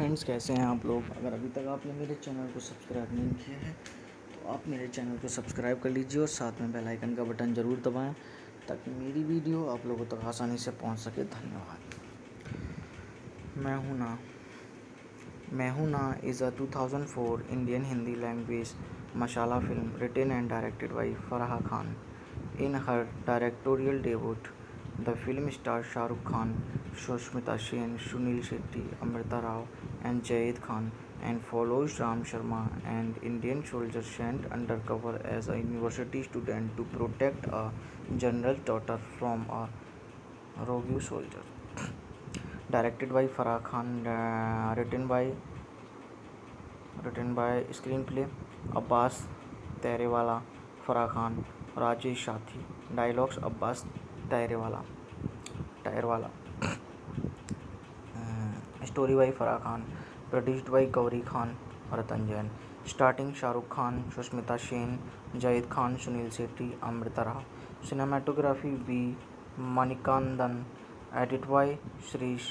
Friends, कैसे हैं आप लोग। अगर अभी तक आपने मेरे चैनल को सब्सक्राइब नहीं किया है तो आप मेरे चैनल को सब्सक्राइब कर लीजिए और साथ में बेल आइकन का बटन ज़रूर दबाएं ताकि मेरी वीडियो आप लोगों तक आसानी से पहुंच सके। धन्यवाद। Main Hoon Na is a 2004 Indian Hindi language masala film written and directed by Farah Khan. In her directorial debut, the film stars Shah Rukh Khan, Sushmita Sen, Sunil Shetty, Amrita Rao, and Jayed Khan, and follows Ram Sharma, an Indian soldier sent undercover as a university student to protect a general's daughter from a rogue soldier. Directed by Farah Khan, written by screenplay Abbas Terewala, Farah Khan, Rajesh Shathi. Dialogues Abbas Terewala. Story by Farah Khan. Produced by Gauri Khan, Ratan Jain. Starting Shah Rukh Khan, Sushmita Sen, Jayed Khan, Sunil Shetty, Amrita Rao. Cinematography B. Manikandan. Edit by Shrish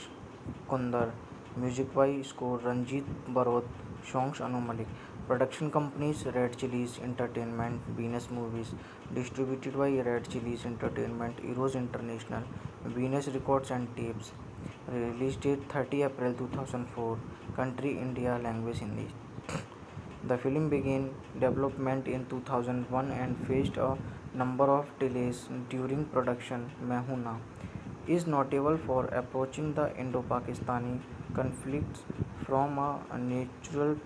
Kundar. Music by score Ranjit Barot. Songs Anu Malik. Production companies Red Chillies Entertainment, Venus Movies. Distributed by Red Chillies Entertainment, Eros International, Venus Records and Tapes. Release date 30 April 2004. Country India. Language Hindi. The film began development in 2001 and faced a number of delays during production. मैं हूं ना is notable for approaching the Indo-Pakistani conflicts from a natural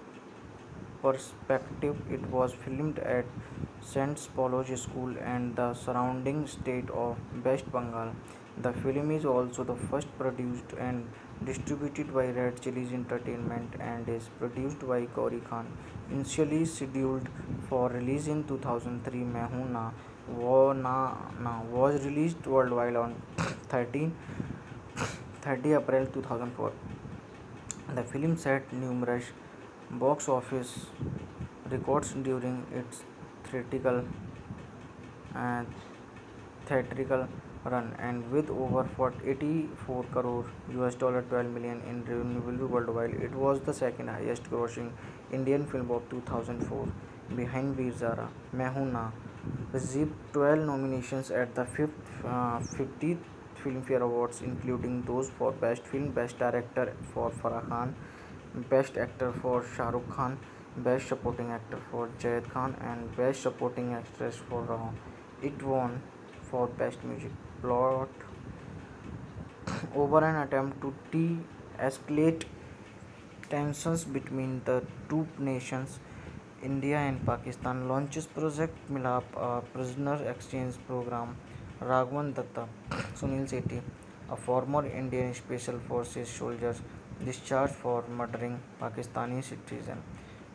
perspective. It was filmed at St. Paulo's School and the surrounding state of West Bengal. The film is also the first produced and distributed by Red Chillies Entertainment and is produced by Gauri Khan. Initially scheduled for release in 2003, मैं हूं ना was released worldwide on 30 April 2004. The film set numerous box office records during its theatrical run, and with over 84 crore US dollar $12 million in revenue worldwide, it was the second highest grossing Indian film of 2004 behind Veer Zara. मैं हूं ना received 12 nominations at the 50th Filmfare Awards, including those for Best Film, Best Director for Farah Khan, Best Actor for Shah Rukh Khan, Best Supporting Actor for Jayed Khan, and Best Supporting Actress for Rao. It won for Best Music. Plot over an attempt to de-escalate tensions between the two nations, India and Pakistan launches Project Milap, a prisoner exchange program. Raghavan Datta, Sunil Shetty, a former Indian Special Forces soldier discharged for murdering Pakistani citizen.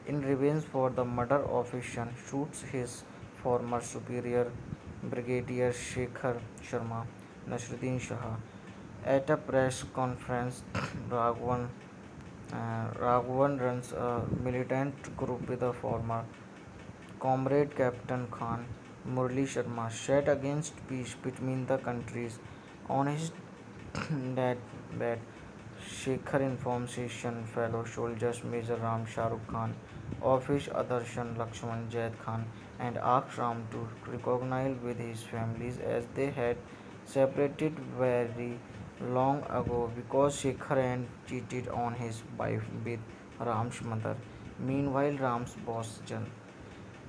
In revenge for the murder of his son, shoots his former superior, Brigadier Shekhar Sharma. Nasruddin Shah. At a press conference, Raghavan runs a militant group with a former comrade Captain Khan. Murli Sharma set against peace between the countries. On his deathbed, Shekhar informs his son, fellow soldiers Major Ram Shah Rukh Khan, of his other son Lakshman Jayed Khan, and asks Ram to reconcile with his families as they had separated very long ago because Shekhar had cheated on his wife with Ram's mother. Meanwhile, Ram's boss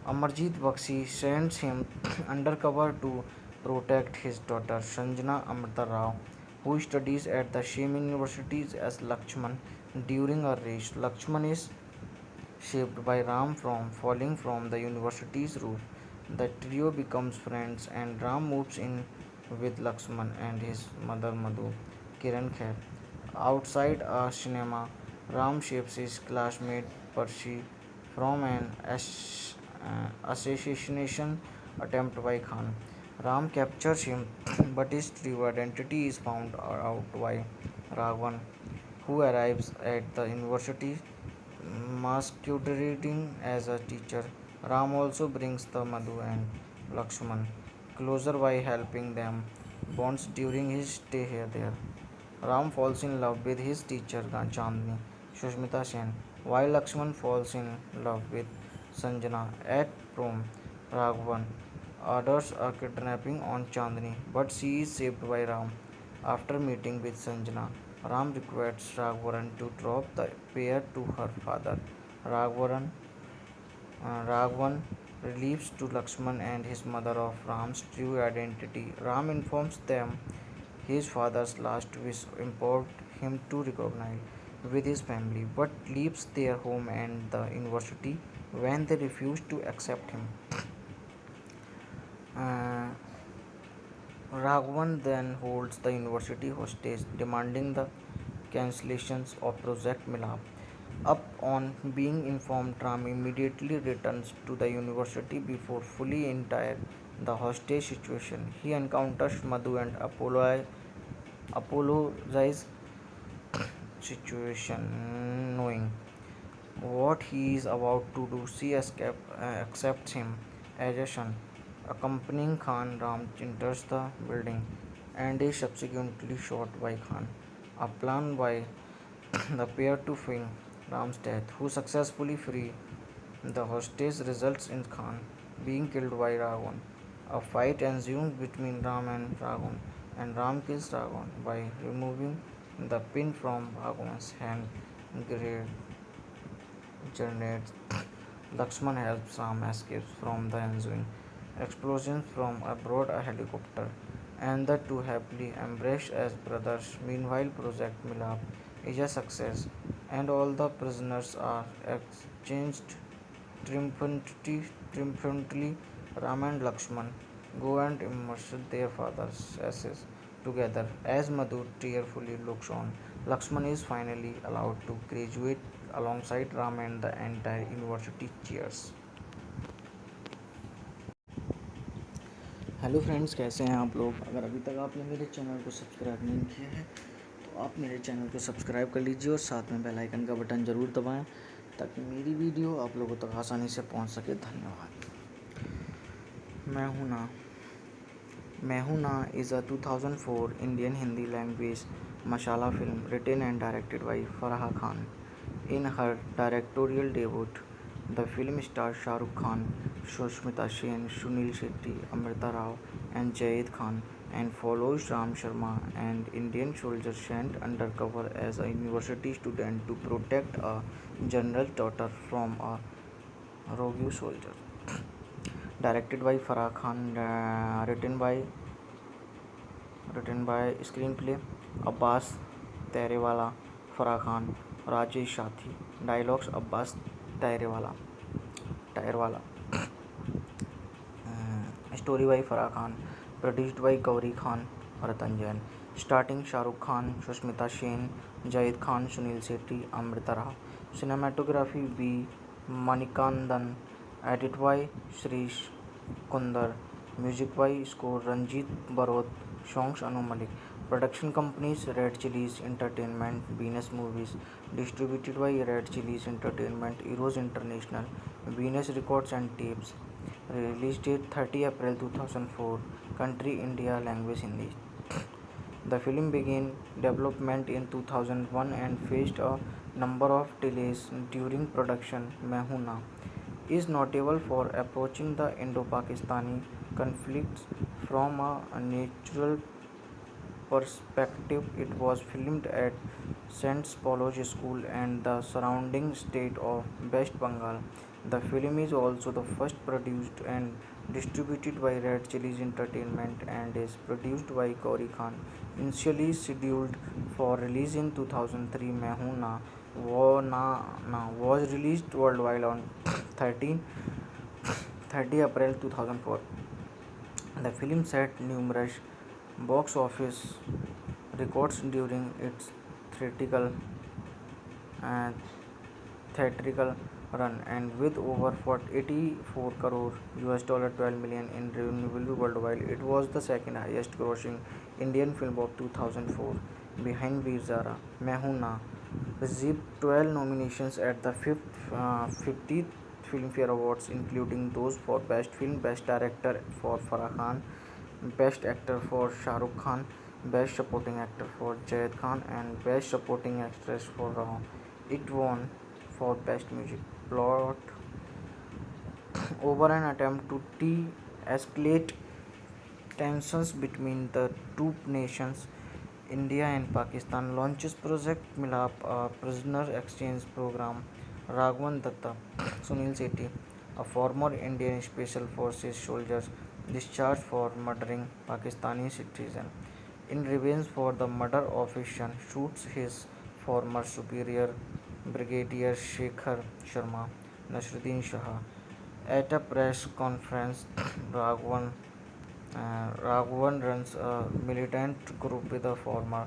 Amarjit Bakshi sends him undercover to protect his daughter Sanjana Amrita Rao, who studies at the same universities as Lakshman. During a race, Lakshman is saved by Ram from falling from the university's roof. The trio becomes friends and Ram moves in with Lakshman and his mother Madhu, Kiran Khair. Outside a cinema, Ram saves his classmate Percy from an assassination attempt by Khan. Ram captures him, but his true identity is found out by Raghavan, who arrives at the university masquerading as a teacher. Ram also brings the Madhu and Lakshman closer by helping them bonds during his stay here there. Ram falls in love with his teacher Chandni. Sushmita Sen. While Lakshman falls in love with Sanjana at prom, Raghavan orders a kidnapping on Chandni, but she is saved by Ram. After meeting with Sanjana, Ram requests Raghavan to drop the pair to her father. Raghavan Raghavan reveals to Lakshman and his mother of Ram's true identity. Ram informs them his father's last wish implored him to recognize with his family, but leaves their home and the university when they refuse to accept him. Uh, Raghavan then holds the university hostage, demanding the cancellations of Project Milap. Up on being informed, Ram immediately returns to the university before fully entire the hostage situation. He encounters Madhu and apologizes situation, knowing what he is about to do. She accepts him as a son. Accompanying Khan, Ram enters the building and is subsequently shot by Khan. A plan by the pair to feign Ram's death, who successfully free the hostage, results in Khan being killed by Raghavan. A fight ensues between Ram and Raghavan, and Ram kills Raghavan by removing the pin from Raghavan's hand. Grenades. Lakshman helps Ram escape from the ensuing explosions from aboard a helicopter, and the two happily embrace as brothers. Meanwhile, Project Milap is a success, and all the prisoners are exchanged triumphantly. Ram and Lakshman go and immerse their father's ashes together. As Madhu tearfully looks on, Lakshman is finally allowed to graduate alongside Ram, and the entire university cheers. Hello friends, कैसे हैं आप लोग। अगर अभी तक आपने मेरे channel को सब्सक्राइब नहीं किया है तो आप मेरे चैनल को सब्सक्राइब कर लीजिए और साथ में बेल आइकन का बटन ज़रूर दबाएं ताकि मेरी वीडियो आप लोगों तक आसानी से पहुंच सके। धन्यवाद। Main Hoon Na is a 2004 Indian Hindi language masala film written and directed by Farah Khan. In her directorial debut, the film stars Shah Rukh Khan, Sushmita Sen, Sunil Shetty, Amrita Rao, and Jayed Khan, and follows Ram Sharma, an Indian soldier sent undercover as a university student to protect a general's daughter from a rogue soldier. Directed by Farah Khan, written by screenplay Abbas Terewala, Farah Khan, Rajesh Sathi. Dialogues Abbas Tyrewala. Story by Farah Khan. Produced by Gauri Khan और Ratan Jain. Starting Shahrukh Khan, Sushmita Sen, Zayed Khan, Sunil Shetty, Amrita Rao. Cinematography B Manikandan. Edit by Shirish Kunder. Music by score Ranjit Barot. Songs Anu Malik. Production companies Red Chillies Entertainment, Venus Movies. Distributed by Red Chillies Entertainment, Eros International, Venus Records and Tapes. Release date 30 April 2004. Country India, language Hindi. The film began development in 2001 and faced a number of delays during production. मैं हूं ना is notable for approaching the Indo-Pakistani conflicts from a natural perspective. It was filmed at St. Paulo's School and the surrounding state of West Bengal. The film is also the first produced and distributed by Red Chillies Entertainment and is produced by Gauri Khan. Initially scheduled for release in 2003, मैं हूं ना was released worldwide on 30 April 2004. The film set numerous box office records during its theatrical run, and with over 84 crore $12 million in revenue worldwide, it was the second highest grossing Indian film of 2004 behind Veer Zara. मैं हूं ना received 12 nominations at the 50th Filmfare Awards, including those for Best Film, Best Director for Farah Khan, Best Actor for Shah Rukh Khan, Best Supporting Actor for Jayed Khan, and Best Supporting Actress for It won for Best Music Plot over an attempt to de-escalate tensions between the two nations. India and Pakistan launches Project Milap, a prisoner exchange program. Raghavan Datta, Sunil Sethi, a former Indian Special Forces soldier discharged for murdering Pakistani citizen. In revenge for the murder of his son, shoots his former superior Brigadier Shekhar Sharma. Nasruddin Shah. At a press conference, Raghavan Raghavan runs a militant group with a former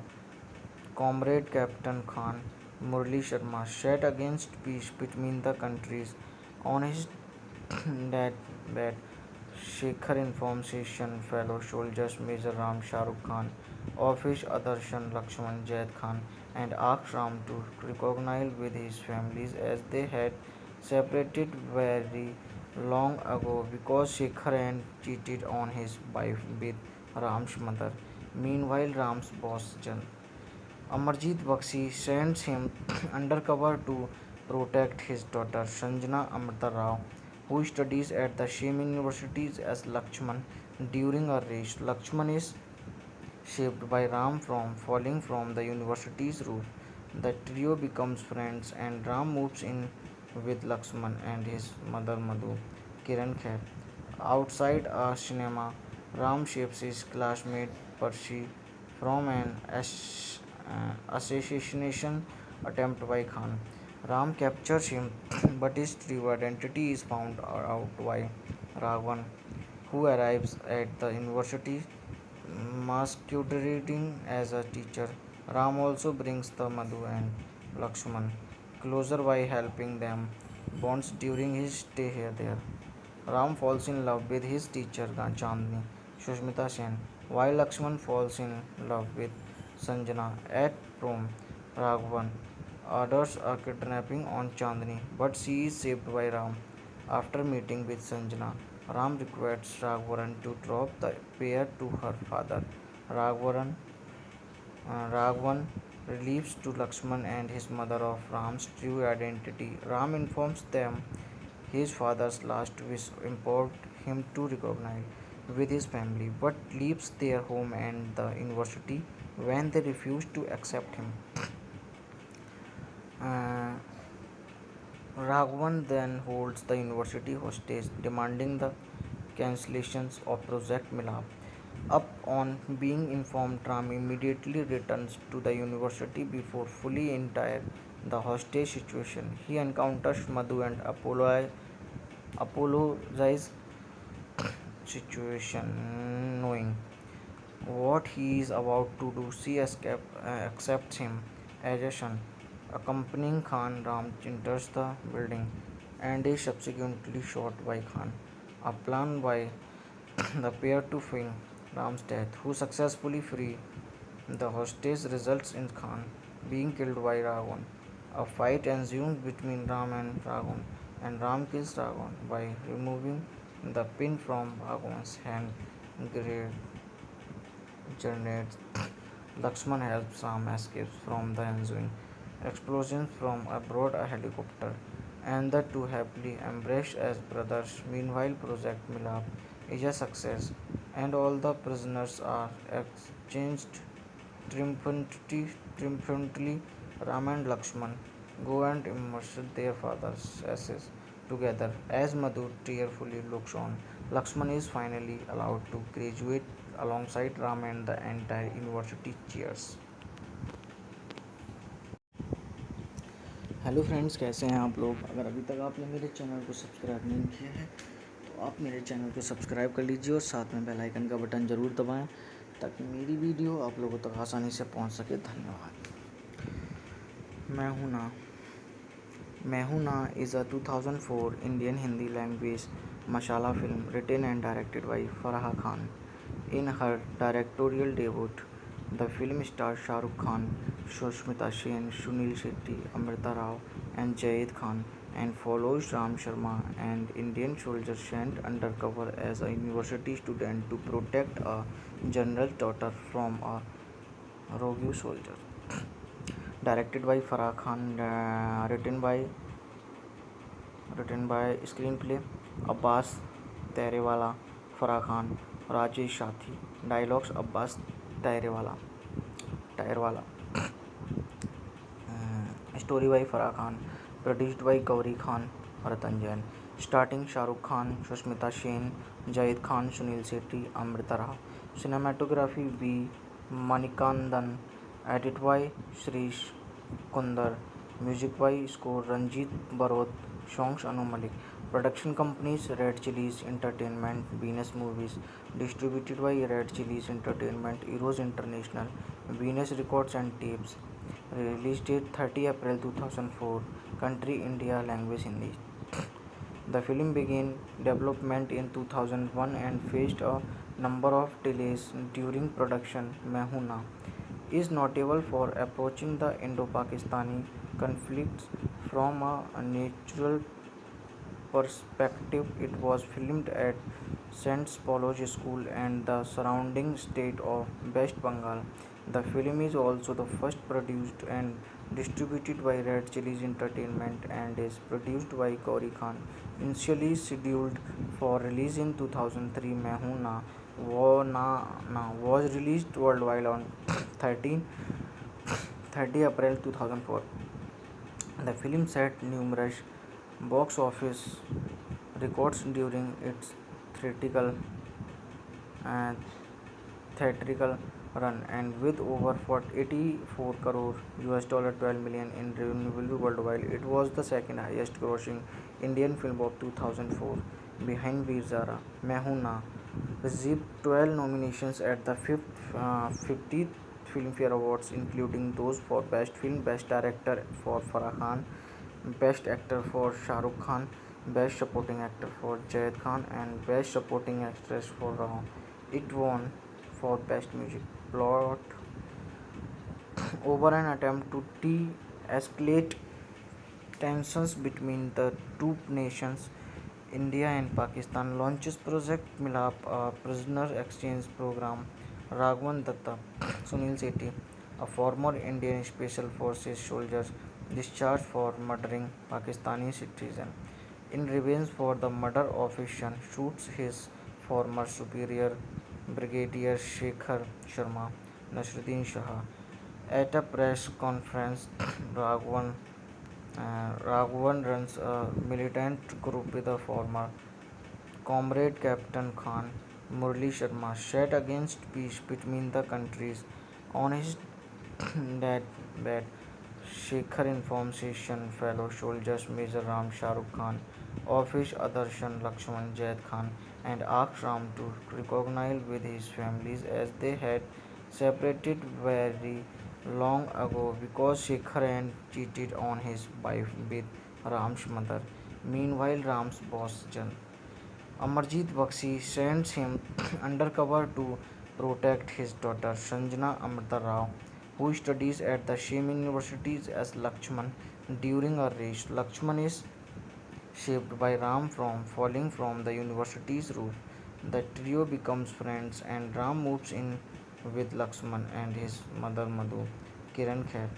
comrade Captain Khan. Murli Sharma set against peace between the countries. On his deathbed, Shekhar informs his son, fellow soldiers Major Ram Shahrukh Khan of his other son Lakshman Zaid Khan and asks Ram to reconcile with his families as they had separated very long ago because Shekhar had cheated on his wife with Ram's mother. Meanwhile, Ram's boss Amarjit Bakshi sends him undercover to protect his daughter Sanjana Amrita Rao, who studies at the same universities as Lakshman. During a race, Lakshman is saved by Ram from falling from the university's roof. The trio becomes friends and Ram moves in with Lakshman and his mother Madhu, Kiran Khair. Outside a cinema, Ram saves his classmate Percy from an assassination attempt by Khan. Ram captures him, but his true identity is found out by Raghavan, who arrives at the university masquerading as a teacher. Ram also brings the Madhu and Lakshman closer by helping them bonds during his stay here there. Ram falls in love with his teacher Chandni, Sushmita Sen, while Lakshman falls in love with Sanjana at prom. Raghavan orders a kidnapping on Chandni, but she is saved by Ram. After meeting with Sanjana, Ram requests Raghavan to drop the pair to her father. Raghavan, Raghavan relieves to Lakshman and his mother of Ram's true identity. Ram informs them his father's last wish implored him to recognize with his family, but leaves their home and the university when they refuse to accept him. Uh, Raghavan then holds the university hostage, demanding the cancellations of Project Milap. Up on being informed, Ram immediately returns to the university before fully entire the hostage situation. He encounters Madhu and apologizes situation, knowing what he is about to do. She accepts him as a son. Accompanying Khan, Ram enters the building and is subsequently shot by Khan. A plan by the pair to feign Ram's death, who successfully free the hostage, results in Khan being killed by Raghavan. A fight ensues between Ram and Ram kills Raghavan by removing the pin from Raghavan's hand. Grenade grenades. Lakshman helps Ram escape from the ensuing explosions from aboard a helicopter, and the two happily embrace as brothers. Meanwhile, Project Milap is a success, and all the prisoners are exchanged triumphantly. Ram and Lakshman go and immerse their father's ashes together as Madhu tearfully looks on. Lakshman is finally allowed to graduate alongside Ram and the entire university cheers. Hello friends, कैसे हैं आप लोग। अगर अभी तक आपने मेरे channel को सब्सक्राइब नहीं किया है तो आप मेरे चैनल को सब्सक्राइब कर लीजिए और साथ में बेल आइकन का बटन ज़रूर दबाएं ताकि मेरी वीडियो आप लोगों तक आसानी से पहुंच सके। धन्यवाद। Main Hoon Na is a 2004 Indian Hindi language masala film written and directed by Farah Khan. In her directorial debut the film stars Shah Rukh Khan, Sushmita Sen, Sunil Shetty, Amrita Rao, and Jayed Khan, and follows Ram Sharma, an Indian soldier sent undercover as a university student to protect a general's daughter from a rogue soldier. directed by Farah Khan, written by screenplay Abbas Terewala, Farah Khan, Rajesh Shathi, dialogues Abbas Terewala, Terewala, story by Farah Khan, produced by Gauri Khan, Ratan Jain, starting Shah Rukh Khan, Sushmita Sen, Jayed Khan, Sunil Sethi, Amrita Rao, cinematography B. Manikandan, edit by Shrish Kundar, music by score Ranjit Barot, songs Anu Malik, production companies Red Chillies Entertainment, Venus Movies, distributed by Red Chillies Entertainment, Eros International, Venus Records and Tapes, release date 30 April 2004, country India, language Hindi. The film began development in 2001 and faced a number of delays during production. "मैं हूं ना" is notable for approaching the Indo-Pakistani conflicts from a natural perspective. It was filmed at St. Paulo's School and the surrounding state of West Bengal. The film is also the first produced and distributed by Red Chillies Entertainment and is produced by Gauri Khan. Initially scheduled for release in 2003, "मैं हूं ना" was released worldwide on 30 April 2004. The film set numerous box office records during its theatrical uh, theatrical run, and with over 84 crore US dollar 12 million in revenue worldwide, it was the second highest grossing Indian film of 2004 behind Veer Zara. "मैं हूं ना" received 12 nominations at the 50th Filmfare Awards, including those for Best Film, Best Director for Farah Khan, Best Actor for Shah Rukh Khan, Best Supporting Actor for Jayed Khan, and Best Supporting Actress for Rao. It won for Best Music. Plot: over an attempt to de-escalate tensions between the two nations, India and Pakistan launches Project Milap, a prisoner exchange program. Raghavan Datta, Sunil Sethi, a former Indian Special Forces soldier discharged for murdering Pakistani citizen, in revenge for the murder of his son, shoots his former superior Brigadier Shekhar Sharma, Nasruddin Shah. At a press conference, Raghavan Raghavan runs a militant group with a former comrade Captain Khan, Murli Sharma, set against peace between the countries. On his deathbed, Shekhar informs his son, fellow soldiers Major Ram Shah Rukh Khan, of his other son Lakshman Jaid Khan, and asks Ram to reconcile with his families as they had separated very long ago because Shekhar had cheated on his wife with Ram's mother. Meanwhile, Ram's boss Amarjit Bakshi sends him undercover to protect his daughter Sanjana Amrita Rao, who studies at the same universities as Lakshman. During a race, Lakshman is saved by Ram from falling from the university's roof. The trio becomes friends and Ram moves in with Lakshman and his mother Madhu, Kiran Khair.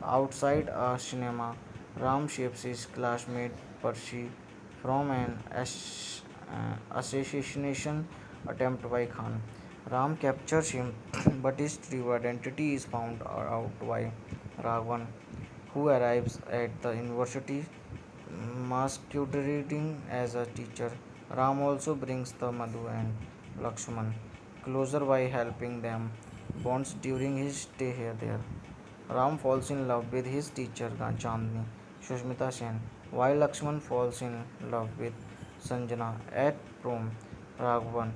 Outside a cinema, Ram saves his classmate Percy from an assassination attempt by Khan. Ram captures him, but his true identity is found out by Raghavan, who arrives at the university masquerading as a teacher. Ram also brings the Madhu and Lakshman closer by helping them bonds during his stay here there. Ram falls in love with his teacher Chandni, Sushmita Sen, while Lakshman falls in love with Sanjana. At prom, Raghavan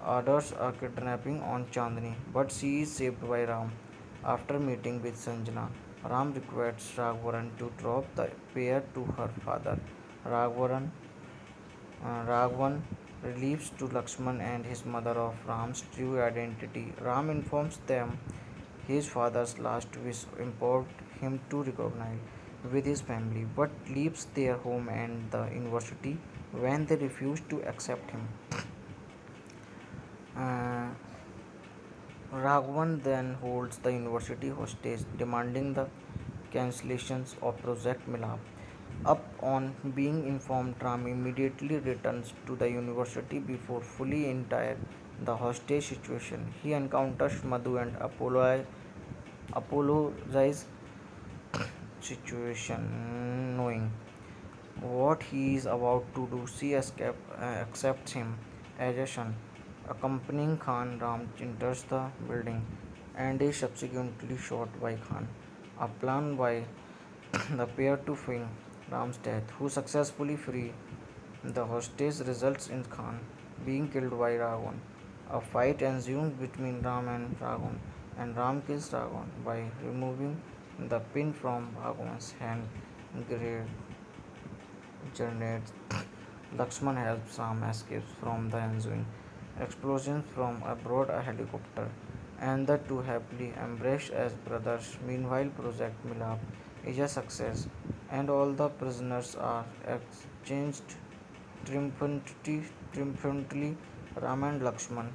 orders a kidnapping on Chandni, but she is saved by Ram. After meeting with Sanjana, Ram requests Raghavan to drop the pair to her father. Raghavan, Raghavan reveals to Lakshman and his mother of Ram's true identity. Ram informs them his father's last wish implored him to recognize with his family, but leaves their home and the university when they refuse to accept him. Uh, Raghavan then holds the university hostage, demanding the cancellations of Project Milab. Upon being informed, Ram immediately returns to the university before fully entire the hostage situation. He encounters Madhu and apologizes situation, knowing what he is about to do. She accepts him as a son. Accompanying Khan, Ram enters the building and is subsequently shot by Khan. A plan by the pair to feign Ram's death, who successfully free the hostage, results in Khan being killed by Ravan. A fight ensues between Ram and Ram kills Ravan by removing the pin from Bhagwan's hand. Great grenades. Lakshman helps Ram escape from the ensuing explosions from aboard a helicopter, and the two happily embrace as brothers. Meanwhile, Project Milab is a success, and all the prisoners are exchanged triumphantly. Ram and Lakshman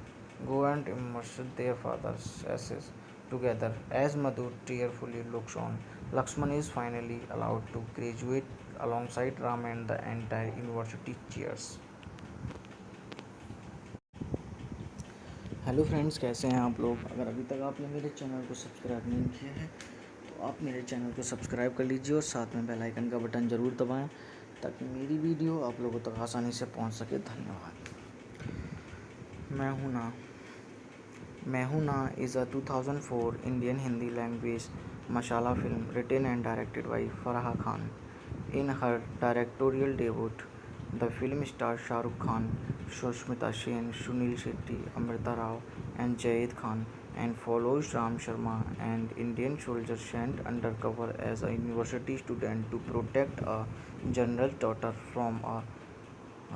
go and immerse their father's ashes together. As Madhu tearfully looks on, Lakshman is finally allowed to graduate alongside Ram, and the entire university cheers. Hello friends, कैसे हैं आप लोग। अगर अभी तक आपने मेरे channel को सब्सक्राइब नहीं किया है तो आप मेरे चैनल को सब्सक्राइब कर लीजिए और साथ में बेल आइकन का बटन ज़रूर दबाएं ताकि मेरी वीडियो आप लोगों तक आसानी से पहुंच सके। धन्यवाद। Main Hoon Na is a 2004 Indian Hindi language masala film written and directed by Farah Khan. In her directorial debut, the film stars Shah Rukh Khan, Sushmita Sen, Sunil Shetty, Amrita Rao, and Jayed Khan, and follows Ram Sharma, an Indian soldier sent undercover as a university student to protect a general's daughter from a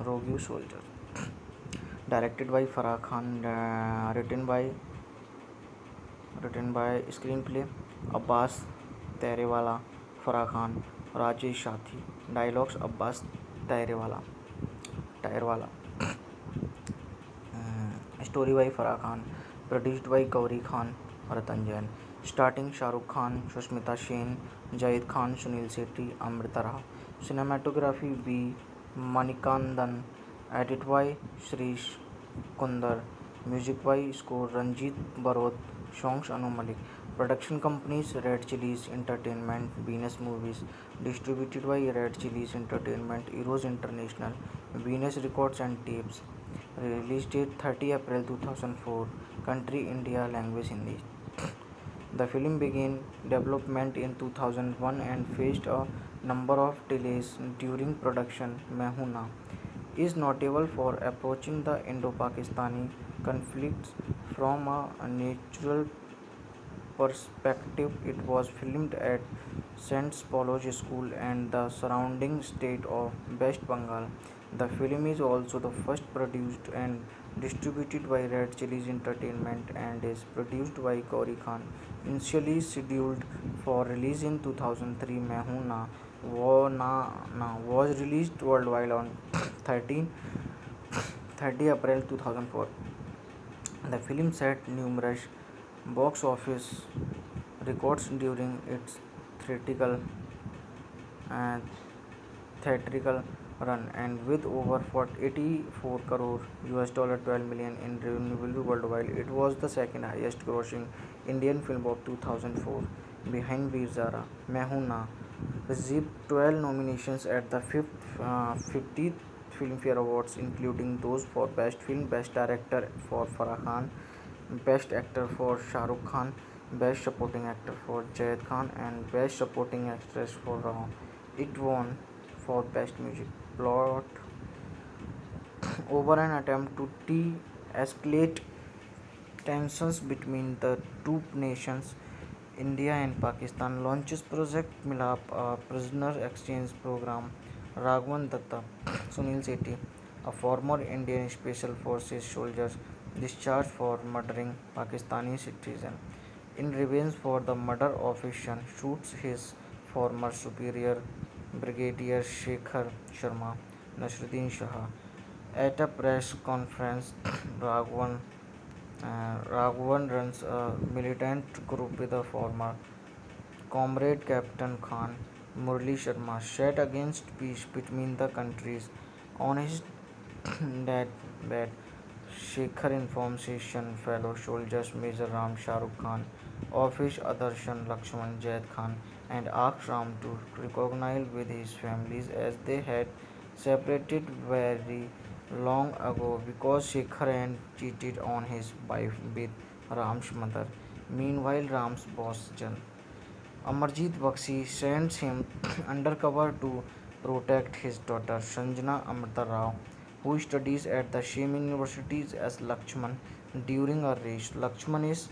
rogue soldier. Directed by Farah Khan, written by screenplay Abbas Terewala, Farah Khan, Rajesh Sathi. Dialogues Abbas Tyrewala. Story by Farah Khan. Produced by Gauri Khan और Ratan Jain. Starting Shahrukh Khan, Sushmita Sen, Zayed Khan, Sunil Shetty, Amrita Rao. Cinematography B Manikandan. Edit by Shirish Kunder. Music by score Ranjit Barot. Songs Anu Malik. Production companies Red Chillies Entertainment, Venus Movies. Distributed by Red Chillies Entertainment, Eros International, Venus Records and Tapes. Release date 30 April 2004. Country India, language Hindi. The film began development in 2001 and faced a number of delays during production. मैं हूं ना is notable for approaching the Indo-Pakistani conflicts from a natural perspective. It was filmed at St. Paul's School and the surrounding state of West Bengal. The film is also the first produced and distributed by Red Chillies Entertainment and is produced by Gauri Khan. Initially scheduled for release in 2003, मैं हूं ना was released worldwide on 30 April 2004. The film set numerous box office records during its theatrical run, and with over 84 crore US dollar 12 million in revenue worldwide, it was the second highest grossing Indian film of 2004 behind Veer Zara. मैं हूं ना received 12 nominations at the 50th Filmfare Awards, including those for Best Film, Best Director for Farah Khan, Best Actor for Shah Rukh Khan, Best Supporting Actor for Jayed Khan, and Best Supporting Actress for Rao. It won for Best Music. Plot over an attempt to de-escalate tensions between the two nations, India and Pakistan launches Project Milap, a prisoner exchange program. Raghavan Datta, Sunil Sethi, a former Indian Special Forces soldier discharged for murdering Pakistani citizen. In revenge for the murder of his son, shoots his former superior, Brigadier Shekhar Sharma, Nasruddin Shah. At a press conference, Raghavan runs a militant group with a former Comrade Captain Khan Murli Sharma set against peace between the countries. On his deathbed, Shekhar informed Session fellow soldiers Major Ram Shahrukh Khan of his other son Lakshman Zaid Khan and asked Ram to reconcile with his families as they had separated very long ago because Shekhar had cheated on his wife with Ram's mother. Meanwhile, Ram's boss Amarjit Bakshi sends him undercover to protect his daughter Sanjana Amrita Rao, who studies at the same university as Lakshman. During a race, Lakshman is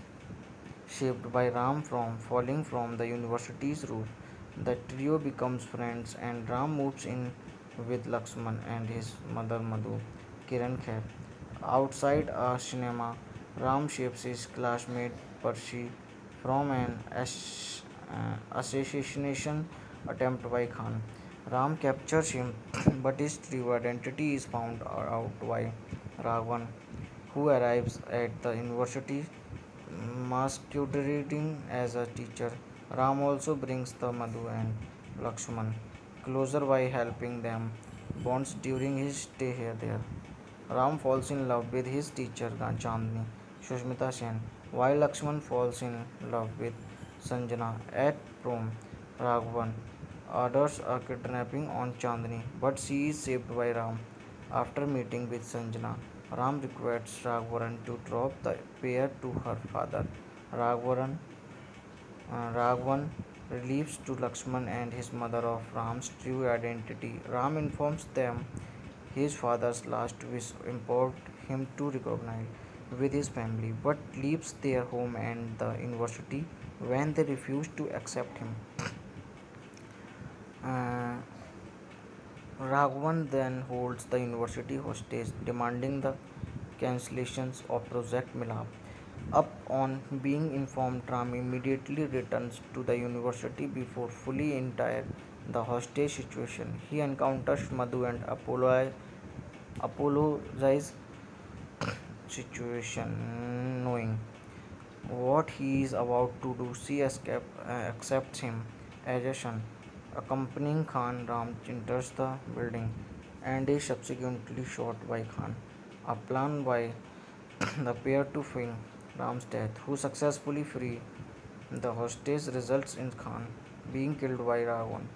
saved by Ram from falling from the university's roof. The trio becomes friends and Ram moves in with Lakshman and his mother Madhu, Kiran Khair. Outside a cinema, Ram saves his classmate Percy from an assassination attempt by Khan. Ram captures him, but his true identity is found out by Raghavan, who arrives at the university masquerading as a teacher. Ram also brings the Madhu and Lakshman closer by helping them bonds during his stay here there. Ram falls in love with his teacher Chandni, Sushmita Sen, while Lakshman falls in love with Sanjana at prom. Raghavan orders a kidnapping on Chandni, but she is saved by Ram. After meeting with Sanjana, Ram requests Raghavan to drop the pair to her father. Raghavan, Raghavan reveals to Lakshman and his mother of Ram's true identity. Ram informs them his father's last wish implored him to recognize with his family, but leaves their home and the university when they refuse to accept him. Uh, Raghavan then holds the university hostage, demanding the cancellations of Project Milap. Upon being informed, Ram immediately returns to the university before fully entire the hostage situation. He encounters Madhu and apologizes situation, knowing what he is about to do. She accepts him as a son. Accompanying Khan, Ram enters the building and is subsequently shot by Khan. A plan by the pair to feign Ram's death, who successfully free the hostage, results in Khan being killed by Raghavan.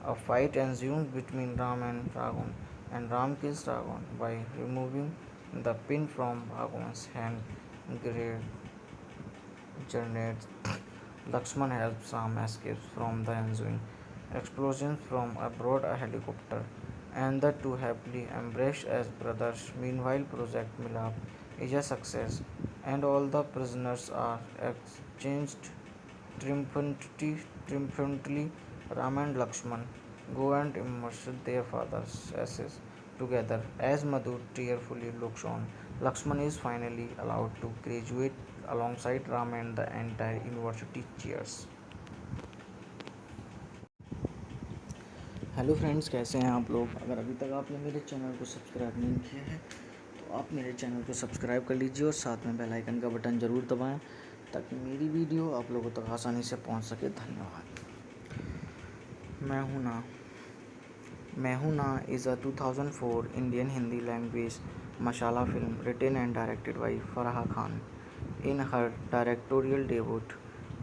A fight ensues between Ram and Raghavan, and Ram kills Raghavan by removing the pin from Raghavan's hand. Grenades. Lakshman helps Ram escape from the ensuing explosions from aboard a helicopter, and the two happily embrace as brothers. Meanwhile, Project Milap is a success, and all the prisoners are exchanged triumphantly. Ram and Lakshman go and immerse their father's ashes together. As Madhu tearfully looks on, Lakshman is finally allowed to graduate alongside Ram and the entire university cheers. Hello friends, कैसे हैं आप लोग। अगर अभी तक आपने मेरे channel को सब्सक्राइब नहीं किया है तो आप मेरे चैनल को सब्सक्राइब कर लीजिए और साथ में बेल आइकन का बटन ज़रूर दबाएं ताकि मेरी वीडियो आप लोगों तक आसानी से पहुंच सके। धन्यवाद। Main Hoon Na is a 2004 Indian Hindi language masala film written and directed by Farah Khan. In her directorial debut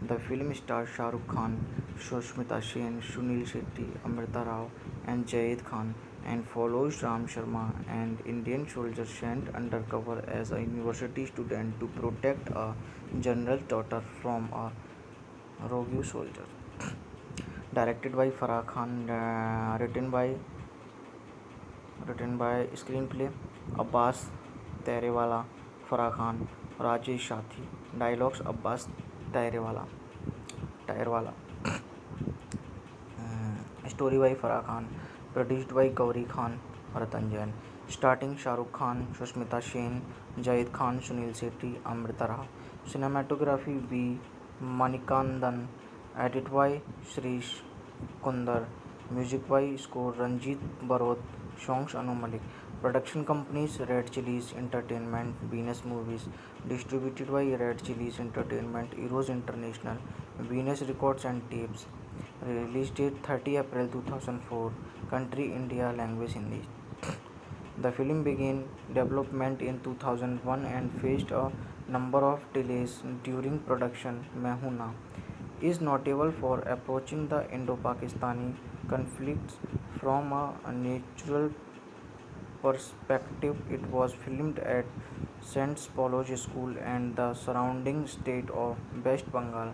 the film stars Shah Rukh Khan, Sushmita Sen, Sunil Shetty, Amrita Rao, and Jayed Khan, and follows Ram Sharma, an Indian soldier sent undercover as a university student to protect a general's daughter from a rogue soldier. Directed by Farah Khan, written by screenplay Abbas Terewala, Farah Khan, Rajesh Shathi. Dialogues Abbas Terewala. Story by Farah Khan. Produced by Gauri Khan, Ratan Jain. Starting Shah Rukh Khan, Sushmita Sen, Jayed Khan, Sunil Shetty, Amrita Rao. Cinematography B. Manikandan. Edit by Shrish Kundar. Music by score Ranjit Barot. Songs Anu Malik. Production companies Red Chillies Entertainment, Venus Movies, distributed by Red Chillies Entertainment, Eros International, Venus Records and Tapes. Release date 30 April 2004. Country India, language Hindi. The film began development in 2001 and faced a number of delays during production. "मैं हूं ना" is notable for approaching the Indo-Pakistani conflicts from a natural perspective. It was filmed at St. Paulo's School and the surrounding state of West Bengal.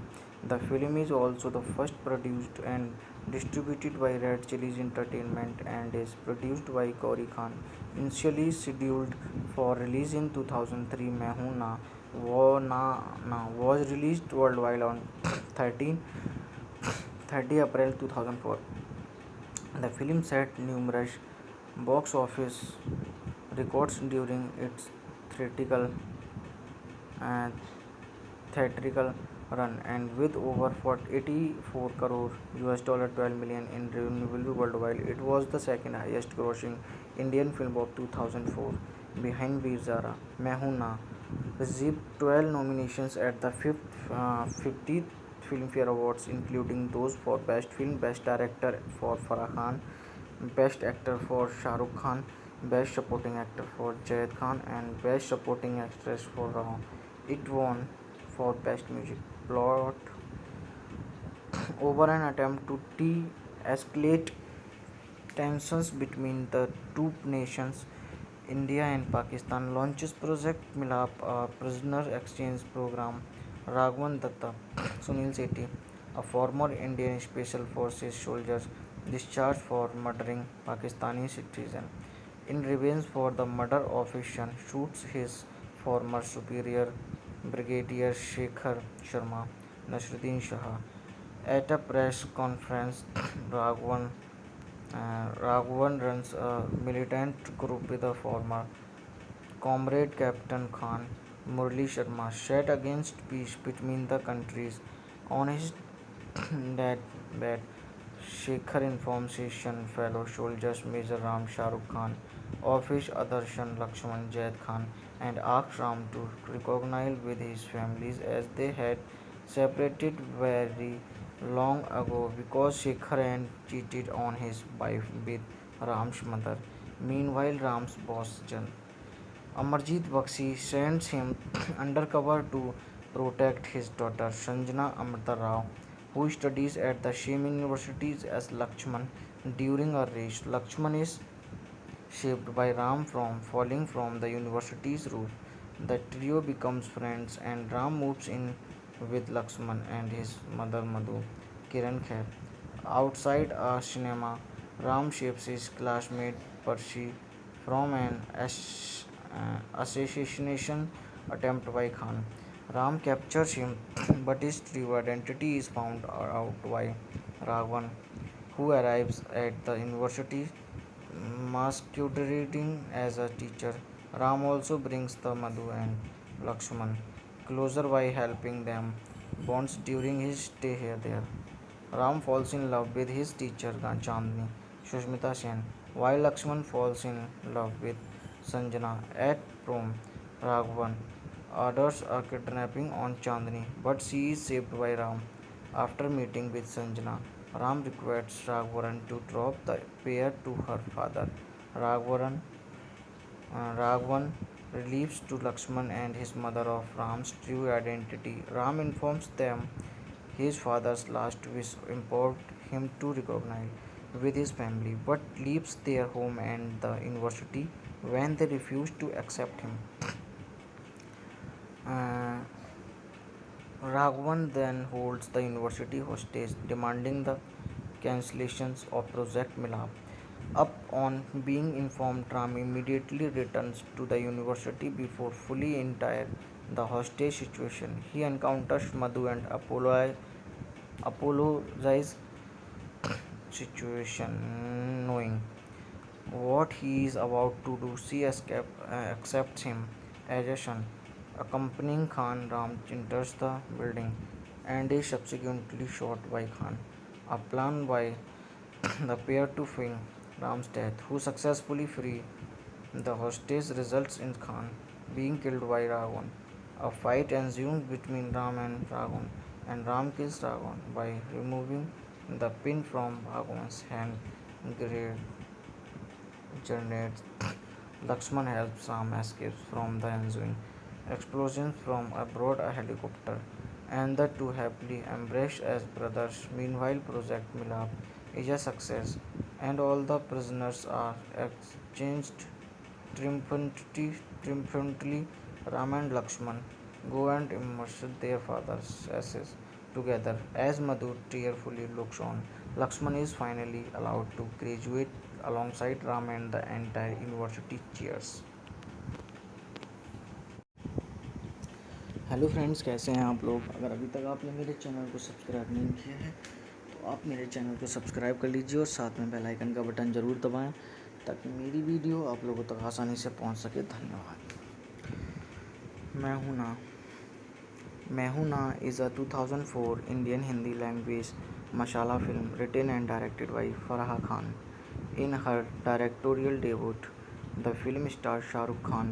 The film is also the first produced and distributed by Red Chillies Entertainment and is produced by Gauri Khan. Initially scheduled for release in 2003, "मैं हूं ना" was released worldwide on 30 April 2004. The film set numerous box office records during its theatrical uh, theatrical run, and with over 84 crore US dollar 12 million in revenue worldwide, it was the second highest grossing Indian film of 2004 behind Veer Zara. "मैं हूं ना" received 12 nominations at the 50th Filmfare Awards, including those for Best Film, Best Director for Farah Khan, Best Actor for Shah Rukh Khan, Best Supporting Actor for Jayed Khan, and Best Supporting Actress for Raho. It won for Best Music. Plot: over an attempt to de-escalate tensions between the two nations, India and Pakistan launches Project Milap, a prisoner exchange program. Raghavan Datta, Sunil Sethi, a former Indian Special Forces soldier discharged for murdering Pakistani citizen, in revenge for the murder of his son, shoots his former superior, Brigadier Shekhar Sharma. Nasruddin Shah. At a press conference, Raghavan Raghavan runs a militant group with a former comrade Captain Khan, Murli Sharma, set against peace between the countries. On his deathbed, Shekhar informs his son, fellow soldiers Major Ram Shah Rukh Khan, of his other son Lakshman Zaid Khan, and asks Ram to reconcile with his families as they had separated very long ago because Shekhar had cheated on his wife with Ram's mother. Meanwhile, Ram's boss Amarjit Bakshi sends him undercover to protect his daughter Sanjana Amrita Rao, who studies at the same university as Lakshman. During a race, Lakshman is saved by Ram from falling from the university's roof. The trio becomes friends and Ram moves in with Lakshman and his mother Madhu, Kiran Khair. Outside a cinema, Ram saves his classmate Percy from an assassination attempt by Khan. Ram captures him, but his true identity is found out by Raghavan, who arrives at the university masquerading as a teacher. Ram also brings the Madhu and Lakshman closer by helping them bonds during his stay here there. Ram falls in love with his teacher Chandni, Sushmita Sen, while Lakshman falls in love with Sanjana at prom. Raghavan orders a kidnapping on Chandni, but she is saved by Ram. After meeting with Sanjana, Ram requests Raghavan to drop the pair to her father. Raghavan, Raghavan reveals to Lakshman and his mother of Ram's true identity. Ram informs them his father's last wish implored him to recognize with his family, but leaves their home and the university when they refuse to accept him. Uh, Raghavan then holds the university hostage, demanding the cancellations of Project Milap. Upon being informed, Ram immediately returns to the university before fully entire the hostage situation. He encounters Madhu and apologizes situation, knowing what he is about to do. She accepts him as a son. Accompanying Khan, Ram enters the building and is subsequently shot by Khan. A plan by the pair to feign Ram's death, who successfully free The hostage results in Khan being killed by Ravan. A fight ensues between Ram and Ravan, and Ram kills Ravan by removing the pin from Bhagwan's hand. Great grenades. Lakshman helps Ram escape from the ensuing explosions from aboard a helicopter, and the two happily embrace as brothers. Meanwhile, Project Milap is a success, and all the prisoners are exchanged triumphantly. Ram and Lakshman go and immerse their father's ashes together. As Madhu tearfully looks on, Lakshman is finally allowed to graduate alongside Ram, and the entire university cheers. Hello friends, कैसे हैं आप लोग। अगर अभी तक आपने मेरे channel को सब्सक्राइब नहीं किया है तो आप मेरे चैनल को सब्सक्राइब कर लीजिए और साथ में बेल आइकन का बटन ज़रूर दबाएं ताकि मेरी वीडियो आप लोगों तक आसानी से पहुंच सके। धन्यवाद। Main Hoon Na is a 2004 Indian Hindi language masala film written and directed by Farah Khan. In her directorial debut, the film stars Shah Rukh Khan,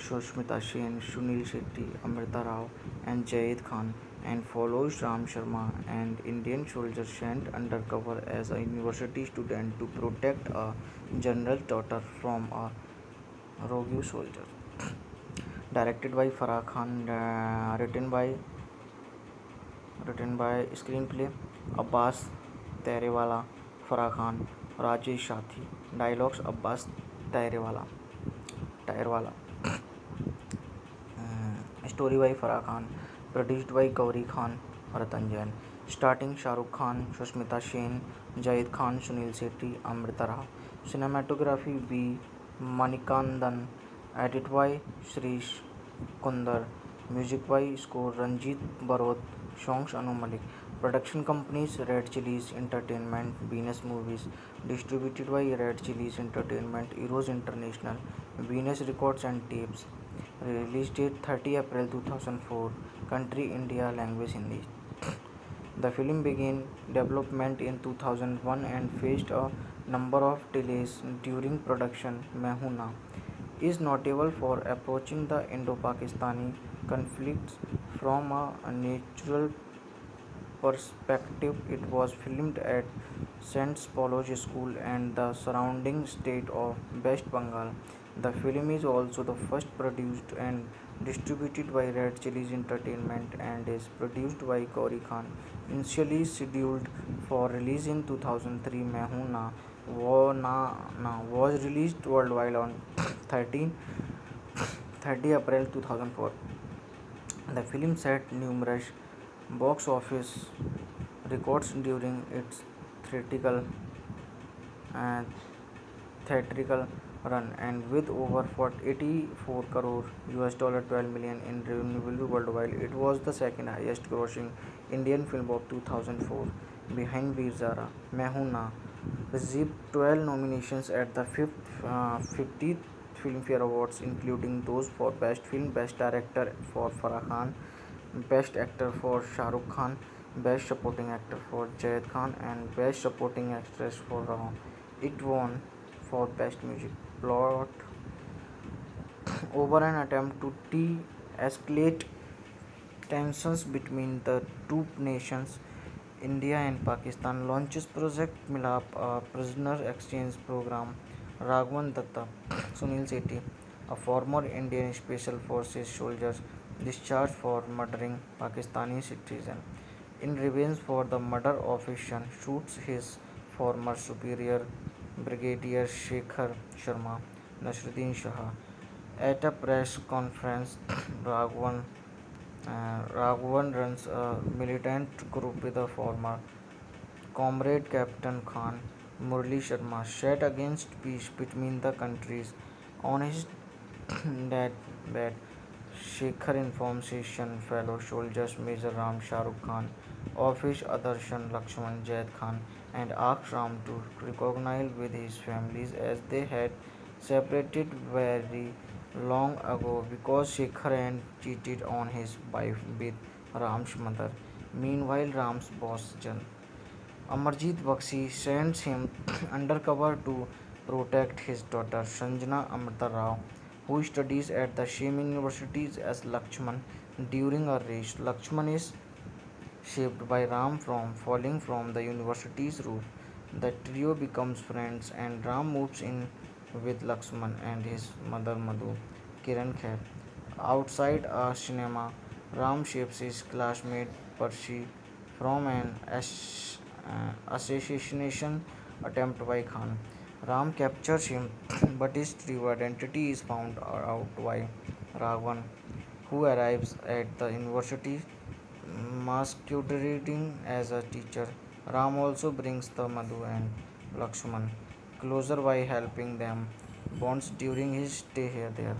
Sushmita Sen, Sunil Shetty, Amrita Rao, and Jayed Khan, and follows Ram Sharma, an Indian soldier sent undercover as a university student to protect a general's daughter from a rogue soldier. Directed by Farah Khan, written by screenplay Abbas Terewala, Farah Khan, Rajesh Sathi. Dialogues Abbas Tyrewala. Story by Farah Khan. Produced by Gauri Khan और Ratan Jain. Starting Shahrukh Khan, Sushmita Sen, Zayed Khan, Sunil Shetty, Amrita Rao. Cinematography B Manikandan. Edit by Shirish Kunder. Music by score Ranjit Barot. Songs Anu Malik. Production companies Red Chillies Entertainment, Venus Movies. Distributed by Red Chillies Entertainment, Eros International, Venus Records and Tapes. Release date 30 April 2004. Country India, language Hindi. The film began development in 2001 and faced a number of delays during production. मैं हूं ना is notable for approaching the Indo-Pakistani conflicts from a natural perspective. It was filmed at St. Paulo's School and the surrounding state of West Bengal. The film is also the first produced and distributed by Red Chillies Entertainment and is produced by Gauri Khan. Initially scheduled for release in 2003, मैं हूं ना was released worldwide on 30 April 2004. The film set numerous box office records during its theatrical run, and with over 84 crore US dollar $12 million in revenue worldwide, it was the second highest grossing Indian film of 2004 behind Veer Zara. मैं हूं ना received 12 nominations at the 50th Filmfare Awards, including those for Best Film, Best Director for Farah Khan, Best Actor for Shah Rukh Khan, Best Supporting Actor for Jayed Khan, and Best Supporting Actress for Rao. It won for Best Music. Plot over an attempt to de-escalate tensions between the two nations, India and Pakistan launches Project Milap, a prisoner exchange program. Raghavan Datta, Sunil Sethi, a former Indian Special Forces soldier discharged for murdering Pakistani citizen. In revenge for the murder of his son, shoots his former superior, Brigadier Shekhar Sharma. Nasruddin Shah. At a press conference, Raghavan runs a militant group with a former comrade Captain Khan. Murli Sharma set against peace between the countries. On his deathbed, Shekhar informs his son, fellow soldiers Major Ram Shah Rukh Khan, of his other son Lakshman Jayed Khan, and asks Ram to reconcile with his families as they had separated very long ago because Shekhar had cheated on his wife with Ram's mother. Meanwhile, Ram's boss Amarjit Bakshi sends him undercover to protect his daughter Sanjana Amrita Rao, who studies at the same universities as Lakshman. During a race, Lakshman is saved by Ram from falling from the university's roof. The trio becomes friends and Ram moves in with Lakshman and his mother Madhu, Kiran Khair. Outside a cinema, Ram saves his classmate Percy from an assassination attempt by Khan. Ram captures him, but his true identity is found out by Raghavan, who arrives at the university masquerading as a teacher. Ram also brings the Madhu and Lakshman closer by helping them bonds during his stay here there.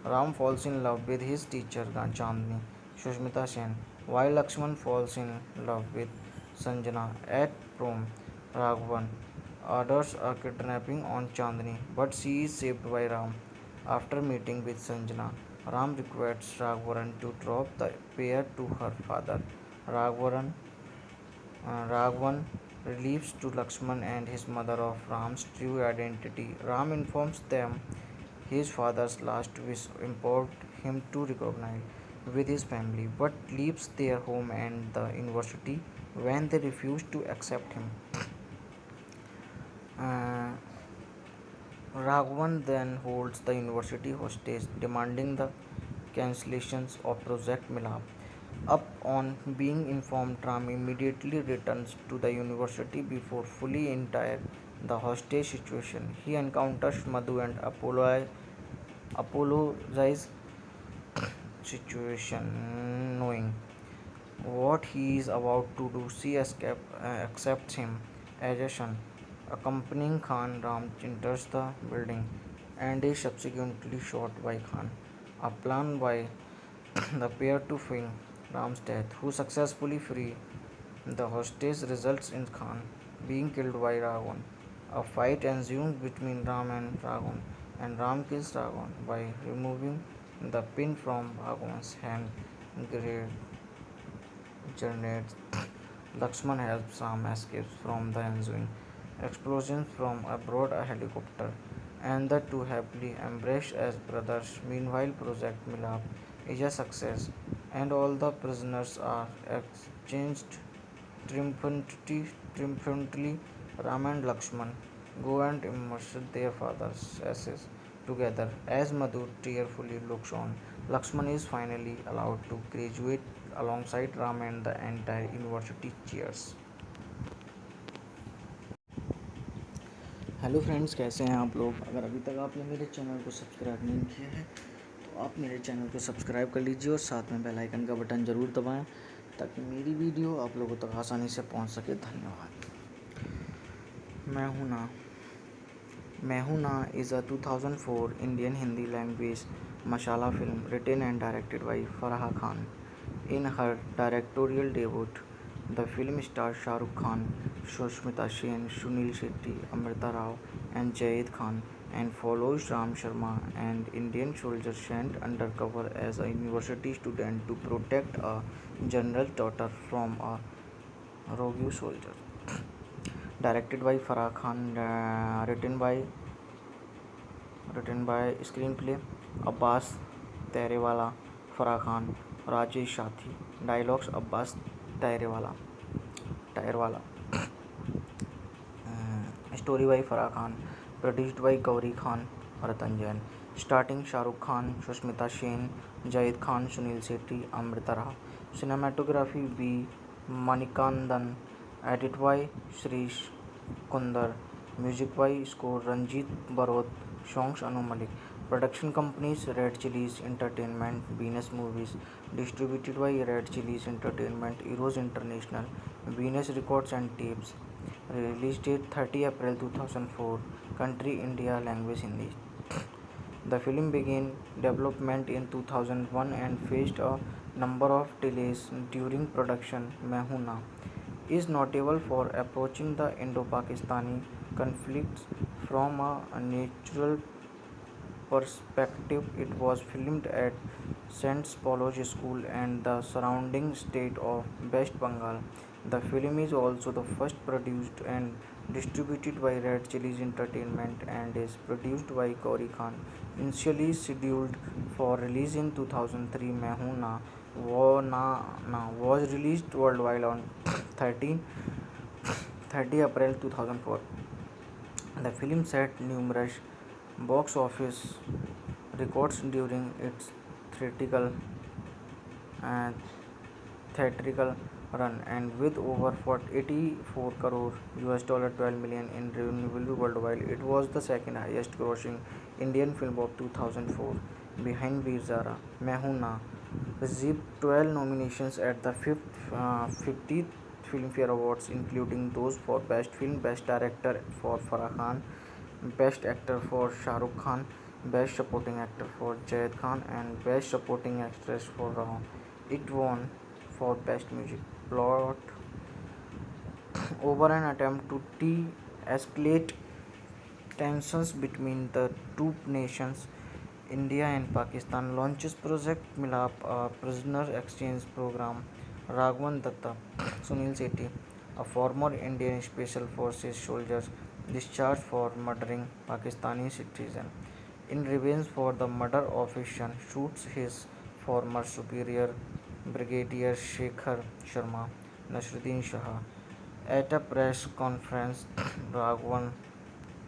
Ram falls in love with his teacher Chandni, Sushmita Sen, while Lakshman falls in love with Sanjana at prom. Raghavan orders a kidnapping on Chandni, but she is saved by Ram. After meeting with Sanjana, Ram requests Raghavan to drop the pair to her father. Raghavan, Raghavan relieves to Lakshman and his mother of Ram's true identity. Ram informs them his father's last wish implored him to recognize with his family, but leaves their home and the university when they refuse to accept him. Uh, Raghavan then holds the university hostage, demanding the cancellations of Project Milap. Upon being informed, Ram immediately returns to the university before fully entire the hostage situation. He encounters Madhu and apologizes situation, knowing what he is about to do. She accepts him as a son. Accompanying Khan, Ram enters the building and is subsequently shot by Khan. A plan by the pair to feign Ram's death, who successfully free the hostage, results in Khan being killed by Raghavan. A fight ensues between Ram and Ram kills Raghavan by removing the pin from Raghavan's hand. Grenades. Lakshman helps Ram escape from the ensuing explosions from aboard a helicopter, and the two happily embrace as brothers. Meanwhile, Project Milap is a success, and all the prisoners are exchanged triumphantly. Ram and Lakshman go and immerse their father's ashes together as Madhu tearfully looks on. Lakshman is finally allowed to graduate alongside Ram and the entire university cheers. Hello friends, कैसे हैं आप लोग? अगर अभी तक आपने मेरे channel को सब्सक्राइब नहीं किया है तो आप मेरे चैनल को सब्सक्राइब कर लीजिए और साथ में बेल आइकन का बटन ज़रूर दबाएं ताकि मेरी वीडियो आप लोगों तक आसानी से पहुंच सके। धन्यवाद। Main Hoon Na is a 2004 Indian Hindi language masala film written and directed by Farah Khan. In her directorial debut the film stars Shah Rukh Khan, Sushmita Sen, Sunil Shetty, Amrita Rao, and Jayed Khan, and follows Ram Sharma, an Indian soldier sent undercover as a university student to protect a general's daughter from a rogue soldier. Directed by Farah Khan, written by screenplay Abbas Terewala, Farah Khan, Rajesh Shathi. Dialogues Abbas Terewala. Story by Farah Khan. Produced by Gauri Khan, Ratan Jain. Starting Shah Rukh Khan, Sushmita Sen, Jayed Khan, Sunil Shetty, Amrita Rao. Cinematography B. Manikandan. Edit by Shrish Kundar. Music by score Ranjit Barot. Songs Anu Malik. Production companies Red Chillies Entertainment, Venus Movies. Distributed by Red Chillies Entertainment, Eros International, Venus Records and Tapes. Release date 30 April 2004. Country India. Language Hindi. The film began development in 2001 and faced a number of delays during production. मैं हूं ना is notable for approaching the Indo-Pakistani conflicts from a natural perspective. It was filmed at St. Paulo's School and the surrounding state of West Bengal. The film is also the first produced and distributed by Red Chillies Entertainment and is produced by Gauri Khan. Initially scheduled for release in 2003, Main Hoon Na was released worldwide on 13 30 April 2004. The film set numerous box office records during its theatrical uh, theatrical run, and with over 84 crore US dollar 12 million in revenue worldwide, it was the second highest grossing Indian film of 2004 behind Veer Zara. Mehuna received 12 nominations at the 50th Filmfare Awards, including those for Best Film, Best Director for Farah Khan, Best Actor for Shah Rukh Khan, Best Supporting Actor for Jayed Khan, and Best Supporting Actress for Raho. It won for Best Music. Plot over an attempt to de-escalate tensions between the two nations, India and Pakistan launches Project Milap, a prisoner exchange program. Raghavan Datta, Sunil Sethi, a former Indian Special Forces soldier discharged for murdering Pakistani citizen, in revenge for the murder of his son, shoots his former superior Brigadier Shekhar Sharma, Nasruddin Shah. At a press conference, Raghavan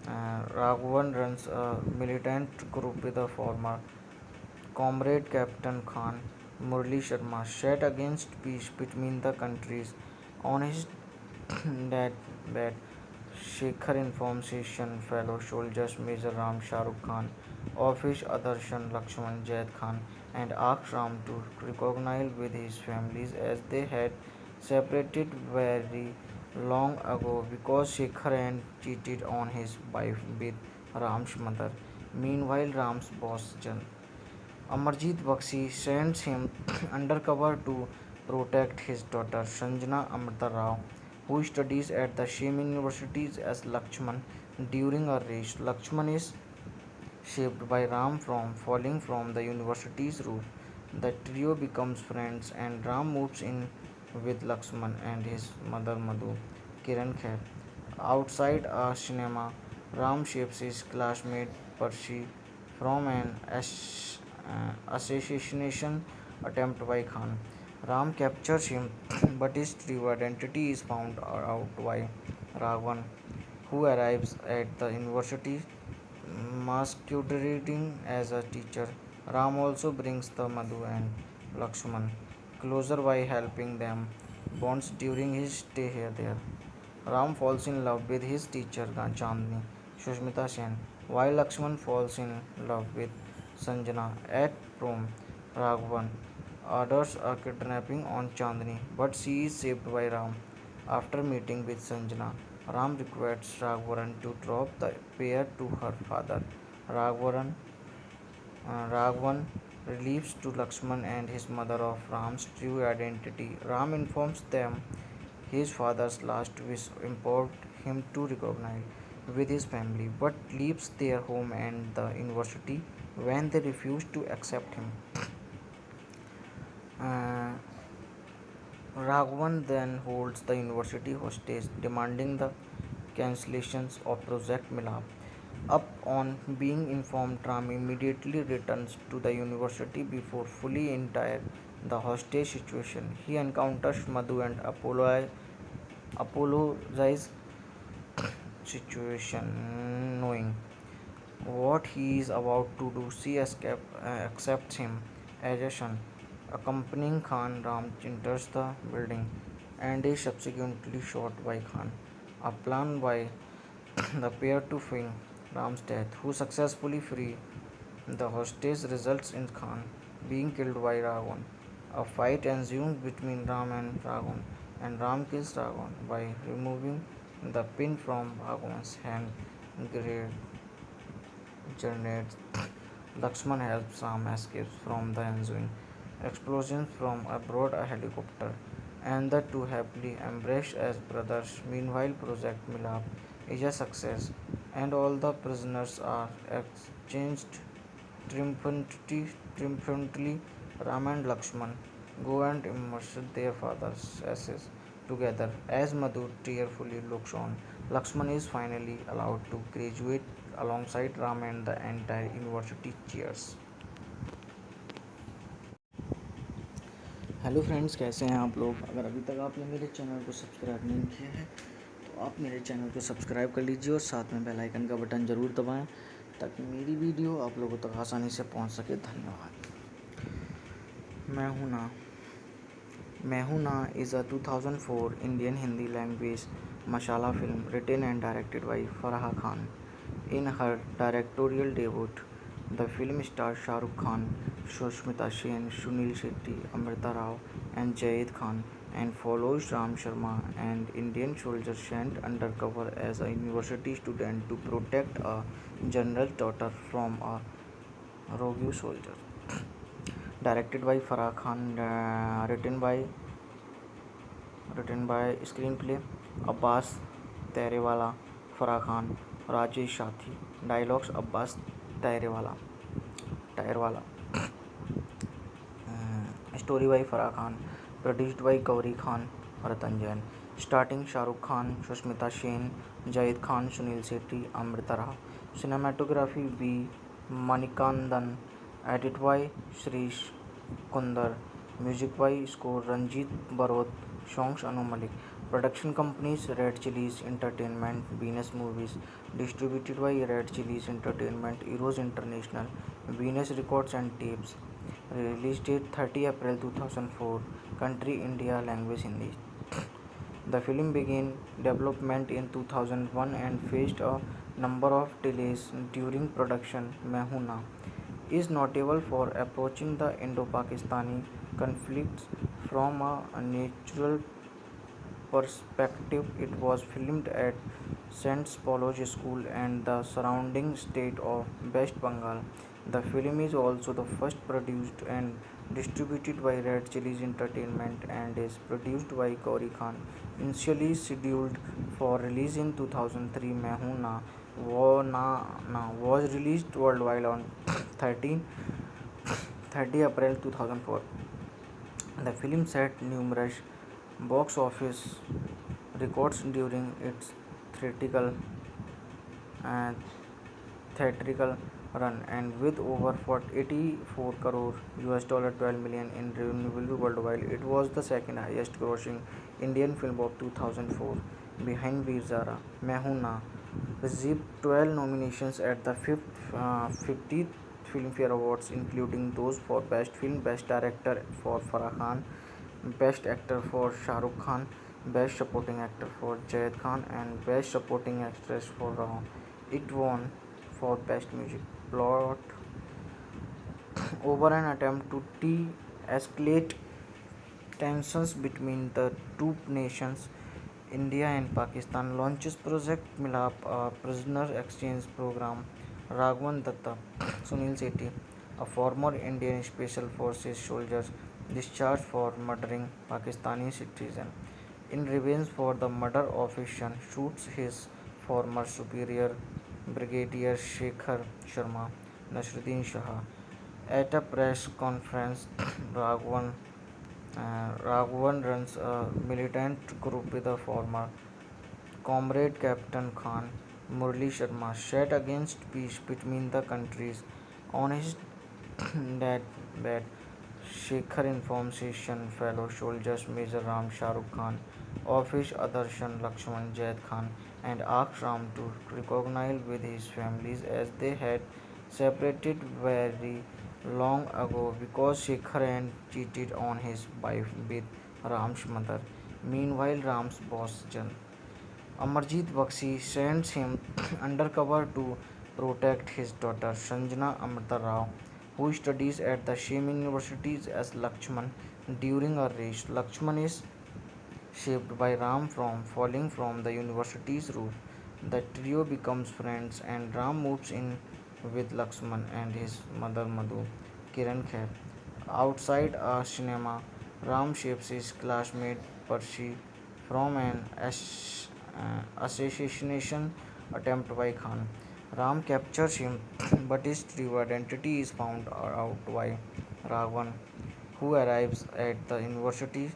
Raghavan runs a militant group with a former comrade Captain Khan, Murli Sharma, set against peace between the countries. On his deathbed, Shekhar informs his son, fellow soldiers Major Ram Shahrukh Khan, of his other son Lakshman Jaid Khan, and asks Ram to reconcile with his families as they had separated very long ago because Shekhar had cheated on his wife with Ram's mother. Meanwhile, Ram's boss Amarjit Bakshi sends him undercover to protect his daughter Sanjana Amrita Rao, who studies at the same universities as Lakshman. During a race, Lakshman is saved by Ram from falling from the university's roof. The trio becomes friends and Ram moves in with Lakshman and his mother Madhu, Kiran Khair. Outside a cinema, Ram saves his classmate Percy from an assassination attempt by Khan. Ram captures him, but his true identity is found out by Raghavan, who arrives at the university masquerading as a teacher. Ram also brings the Madhu and Lakshman closer by helping them bonds during his stay here there. Ram falls in love with his teacher Chandni, Sushmita Sen, while Lakshman falls in love with Sanjana at prom. Raghavan orders a kidnapping on Chandni, but she is saved by Ram. After meeting with Sanjana, Ram requests Raghavan to drop the pair to her father. Raghavan, Raghavan reveals to Lakshman and his mother of Ram's true identity. Ram informs them his father's last wish implored him to recognize with his family, but leaves their home and the university when they refuse to accept him. Uh, Raghavan then holds the university hostage, demanding the cancellations of Project Milap. Up on being informed, Ram immediately returns to the university before fully entire the hostage situation. He encounters Madhu and apologizes situation, knowing what he is about to do. She accepts him as a son. Accompanying Khan, Ram enters the building and is subsequently shot by Khan. A plan by the pair to feign Ram's death, who successfully free the hostage, results in Khan being killed by Raghavan. A fight ensues between Ram and Raghavan, and Ram kills Raghavan by removing the pin from Raghavan's hand. Grenades. Lakshman helps Ram escape from the ensuing explosions from aboard a helicopter, and the two happily embrace as brothers. Meanwhile, Project Milap is a success, and all the prisoners are exchanged triumphantly. Ram and Lakshman go and immerse their father's ashes together as Madhu tearfully looks on. Lakshman is finally allowed to graduate alongside Ram and the entire university cheers. Hello friends, कैसे हैं आप लोग। अगर अभी तक आपने मेरे channel को सब्सक्राइब नहीं किया है तो आप मेरे चैनल को सब्सक्राइब कर लीजिए और साथ में बेल आइकन का बटन ज़रूर दबाएं ताकि मेरी वीडियो आप लोगों तक आसानी से पहुंच सके। धन्यवाद। मैं हूं ना मैं Hoon Na is a 2004 Indian Hindi language masala film written and directed by Farah Khan. In her directorial debut, the film stars Shah Rukh Khan, Sushmita Sen, Sunil Shetty, Amrita Rao, and Jayed Khan, and follows Ram Sharma, an Indian soldier sent undercover as a university student to protect a general's daughter from a rogue soldier. Directed by Farah Khan, written by screenplay Abbas Terewala, Farah Khan, Rajesh Shathi. Dialogues Abbas Terewala. Terewala. Story by Farah Khan. Produced by Gauri Khan, Ratan Jain. Starting Shah Rukh Khan, Sushmita Sen, Jayed Khan, Sunil Shetty, Amrita Rao. Cinematography B. Manikandan. Edit by Shrish Kundar. Music by score Ranjit Barot. Songs Anu Malik. Production companies Red Chillies Entertainment, Venus Movies. Distributed by Red Chillies Entertainment, Eros International, Venus Records and Tapes. Release date 30 April 2004. Country India. Language Hindi. The film began development in 2001 and faced a number of delays during production. मैं हूं ना is notable for approaching the Indo-Pakistani conflicts from a natural perspective. It was filmed at St. Paulo's School and the surrounding state of West Bengal. The film is also the first produced and distributed by Red Chillies Entertainment and is produced by Gauri Khan. Initially scheduled for release in 2003, मैं हूं ना was released worldwide on 30 April 2004. The film set numerous box office records during its theatrical uh, theatrical run, and with over 84 crore US dollar 12 million in revenue worldwide, it was the second highest grossing Indian film of 2004 behind Veer Zara. मैं हूं ना received 12 nominations at the 50th Filmfare Awards, including those for Best Film, Best Director for Farah Khan, Best Actor for Shah Rukh Khan, Best Supporting Actor for Jayed Khan, and Best Supporting Actress for Rao. It won for Best Music. Plot over an attempt to de-escalate tensions between the two nations, India and Pakistan launches Project Milap, a prisoner exchange program. Raghavan Datta, Sunil Sethi, a former Indian Special Forces soldier discharged for murdering Pakistani citizen. In revenge for the murder of his son, shoots his former superior, Brigadier Shekhar Sharma, Nasruddin Shah. At a press conference, Raghavan Raghavan runs a militant group with a former comrade Captain Khan, Murli Sharma, set against peace between the countries. On his deathbed, Shekhar informs his son, fellow soldiers Major Ram Shah Rukh Khan, of his other son Lakshman Jayed Khan, and asks Ram to reconcile with his families as they had separated very long ago because Shekhar had cheated on his wife with Ram's mother. Meanwhile, Ram's boss Amarjit Bakshi sends him undercover to protect his daughter Sanjana Amrita Rao, who studies at the same universities as Lakshman. During a race, Lakshman is saved by Ram from falling from the university's roof. The trio becomes friends and Ram moves in with Lakshman and his mother Madhu, Kiran Khair. Outside a cinema, Ram saves his classmate Percy from an assassination attempt by Khan. Ram captures him, but his true identity is found out by Raghavan, who arrives at the university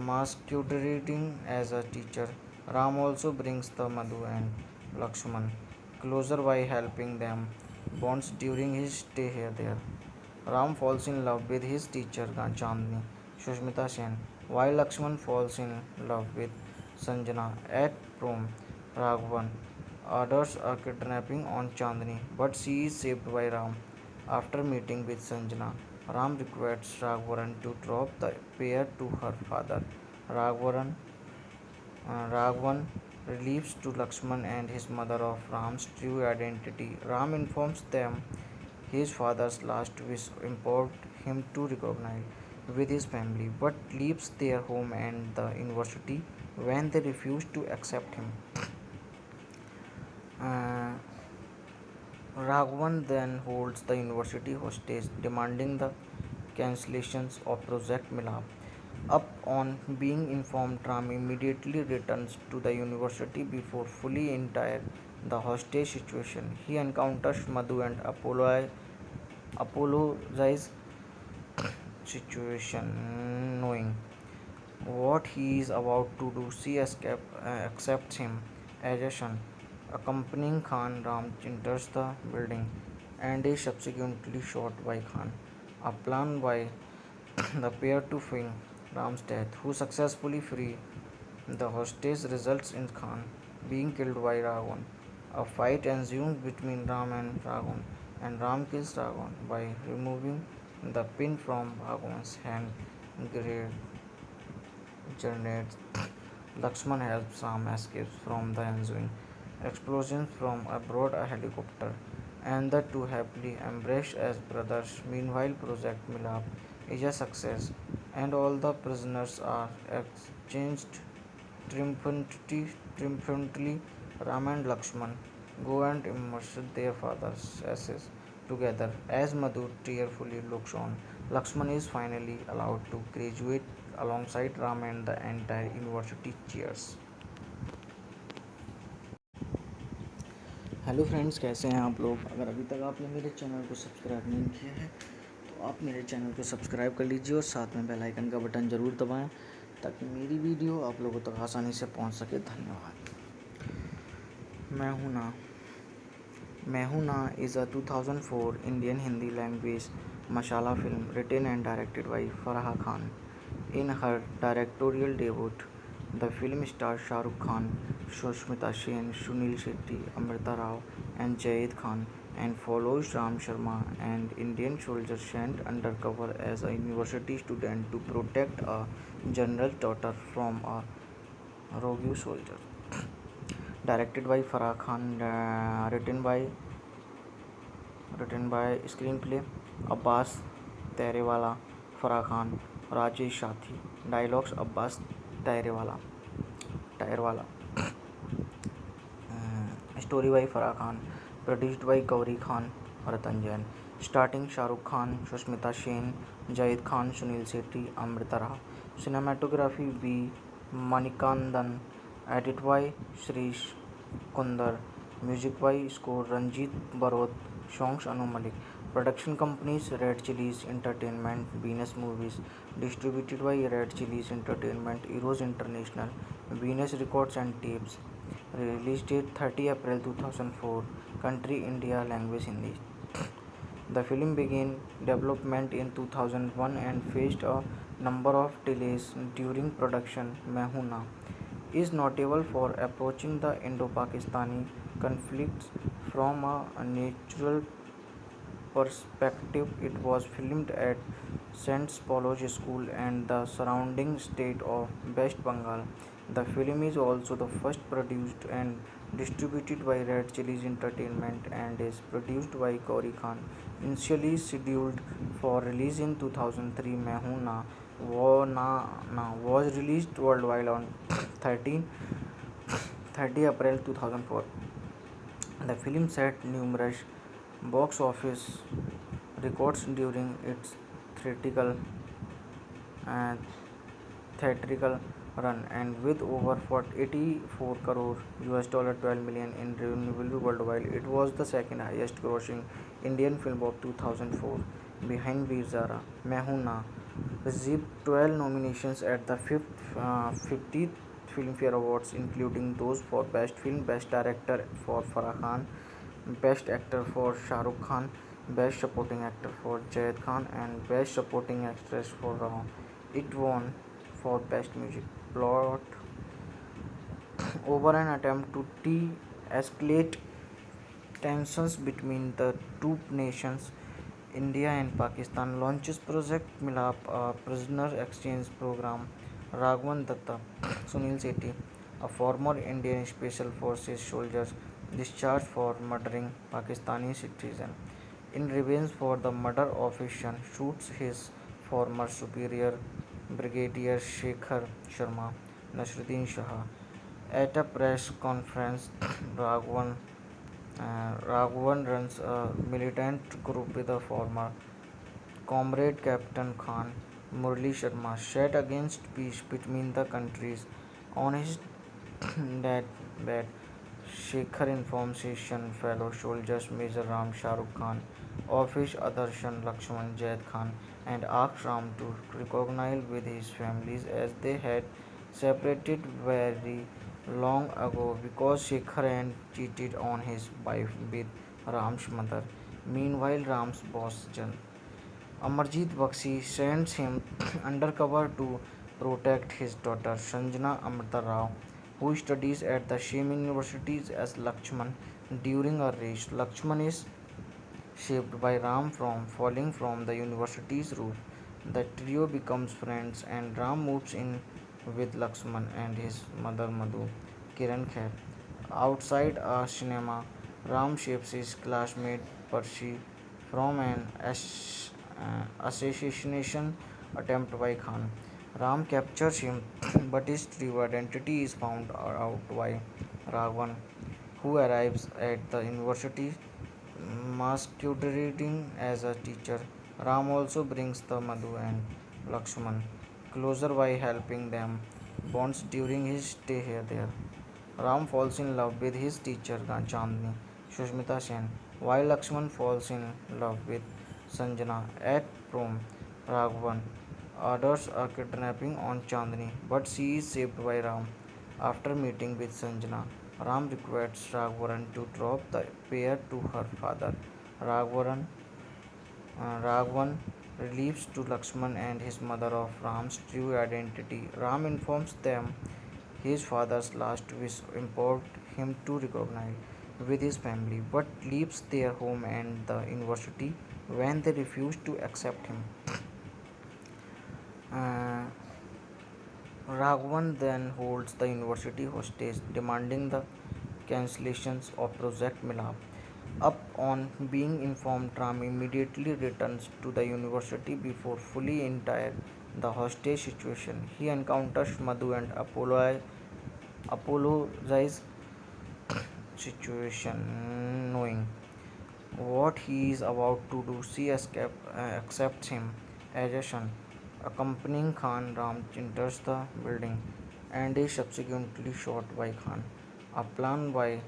masquerading as a teacher. Ram also brings the Madhu and Lakshman closer by helping them bonds during his stay here there. Ram falls in love with his teacher Chandni, Sushmita Sen, while Lakshman falls in love with Sanjana at prom. Raghavan orders a kidnapping on Chandni, but she is saved by Ram. After meeting with Sanjana, Ram requests Raghavan to drop the pair to her father. Raghavan Raghavan reveals to Lakshman and his mother of Ram's true identity. Ram informs them his father's last wish implored him to recognize with his family, but leaves their home and the university when they refuse to accept him. Uh, Raghavan then holds the university hostage, demanding the cancellations of Project Milap. Upon being informed, Ram immediately returns to the university before fully entire the hostage situation. He encounters Madhu and apologizes situation, knowing what he is about to do. She accepts him as a son. Accompanying Khan, Ram enters the building and is subsequently shot by Khan. A plan by the pair to feign Ram's death, who successfully free the hostage, results in Khan being killed by Raghavan. A fight ensues between Ram and Ram kills Raghavan by removing the pin from Raghavan's hand. Great grenades. Lakshman helps Ram escape from the ensuing explosions from aboard a helicopter, and the two happily embrace as brothers. Meanwhile, Project Milap is a success, and all the prisoners are exchanged triumphantly. Ram and Lakshman go and immerse their father's ashes together. As Madhu tearfully looks on, Lakshman is finally allowed to graduate alongside Ram, and the entire university cheers. Hello friends, कैसे हैं आप लोग। अगर अभी तक आपने मेरे channel को सब्सक्राइब नहीं किया है तो आप मेरे चैनल को सब्सक्राइब कर लीजिए और साथ में बेल आइकन का बटन ज़रूर दबाएं ताकि मेरी वीडियो आप लोगों तक आसानी से पहुंच सके। धन्यवाद। Main Hoon Na is a 2004 Indian Hindi language masala film written and directed by Farah Khan. In her directorial debut, the film stars Shah Rukh Khan, Sushmita Sen, Sunil Shetty, Amrita Rao, and Jayed Khan, and follows Ram Sharma, an Indian soldier sent undercover as a university student to protect a general's daughter from a rogue soldier. Directed by Farah Khan, written by screenplay Abbas Terewala, Farah Khan, Rajesh Shathi. Dialogues Abbas Tairewala. Story by Farah Khan. Produced by Gauri Khan, Ratan Jain. Starting Shah Rukh Khan, Sushmita Sen, Jayed Khan, Sunil Shetty, Amrita Rao. Cinematography B. Manikandan. Edit by Shrish Kundar. Music by score Ranjit Barot. Songs Anu Malik. Production companies Red Chillies Entertainment, Venus Movies. Distributed by Red Chillies Entertainment, Eros International, Venus Records and Tapes. Release date 30 April 2004. Country India. Language Hindi. The film began development in 2001 and faced a number of delays during production. Main Hoon Na is notable for approaching the Indo-Pakistani conflicts from a natural perspective. It was filmed at St. Paulo's School and the surrounding state of West Bengal. The film is also the first produced and distributed by Red Chillies Entertainment and is produced by Gauri Khan. Initially scheduled for release in 2003, Main Hoon Na was released worldwide on 30 April 2004. The film set numerous box office records during its uh, theatrical run, and with over 84 crore US dollar 12 million in revenue worldwide, it was the second highest grossing Indian film of 2004 behind Veer Zara. Main Hoon Na received 12 nominations at the 50th Filmfare Awards, including those for Best Film, Best Director for Farah Khan, Best Actor for Shah Rukh Khan, Best Supporting Actor for Jayed Khan, and Best Supporting Actress for Raw. It won for Best Music. Plot over an attempt to de-escalate tensions between the two nations, India and Pakistan launches Project Milap, a prisoner exchange program. Raghavan Datta, Sunil Sethi, a former Indian Special Forces soldier discharged for murdering Pakistani citizen. In revenge for the murder of his son, shoots his former superior, Brigadier Shekhar Sharma, Nasruddin Shah. At a press conference, Raghavan Raghavan runs a militant group with a former comrade Captain Khan, Murli Sharma, set against peace between the countries. On his deathbed, Shekhar informs his son, fellow soldiers Major Ram Shah Rukh Khan, of his other son Lakshman Jaid Khan, and asks Ram to reconcile with his families as they had separated very long ago because Shekhar had cheated on his wife with Ram's mother. Meanwhile, Ram's boss Amarjit Bakshi sends him undercover to protect his daughter Sanjana Amrita Rao, who studies at the same university as Lakshman. During a race, Lakshman is saved by Ram from falling from the university's roof. The trio becomes friends and Ram moves in with Lakshman and his mother Madhu, Kiran Khair. Outside a cinema, Ram saves his classmate Percy from an assassination attempt by Khan. Ram captures him, but his true identity is found out by Raghavan, who arrives at the university masquerading as a teacher. Ram also brings the Madhu and Lakshman closer by helping them bonds during his stay here there. Ram falls in love with his teacher Chandni, Sushmita Sen, while Lakshman falls in love with Sanjana at prom. Raghavan orders a kidnapping on Chandni, but she is saved by Ram. After meeting with Sanjana, Ram requests Raghavan to drop the pair to her father. Raghavan, Raghavan relieves to Lakshman and his mother of Ram's true identity. Ram informs them his father's last wish implored him to recognize with his family, but leaves their home and the university when they refuse to accept him. Uh, Raghavan then holds the university hostage, demanding the cancellations of Project Milap. Up on being informed, Ram immediately returns to the university before fully entire the hostage situation. He encounters Madhu and apologizes situation, knowing what he is about to do. She accepts him as a son. Accompanying Khan, Ram enters the building and is subsequently shot by Khan. A plan by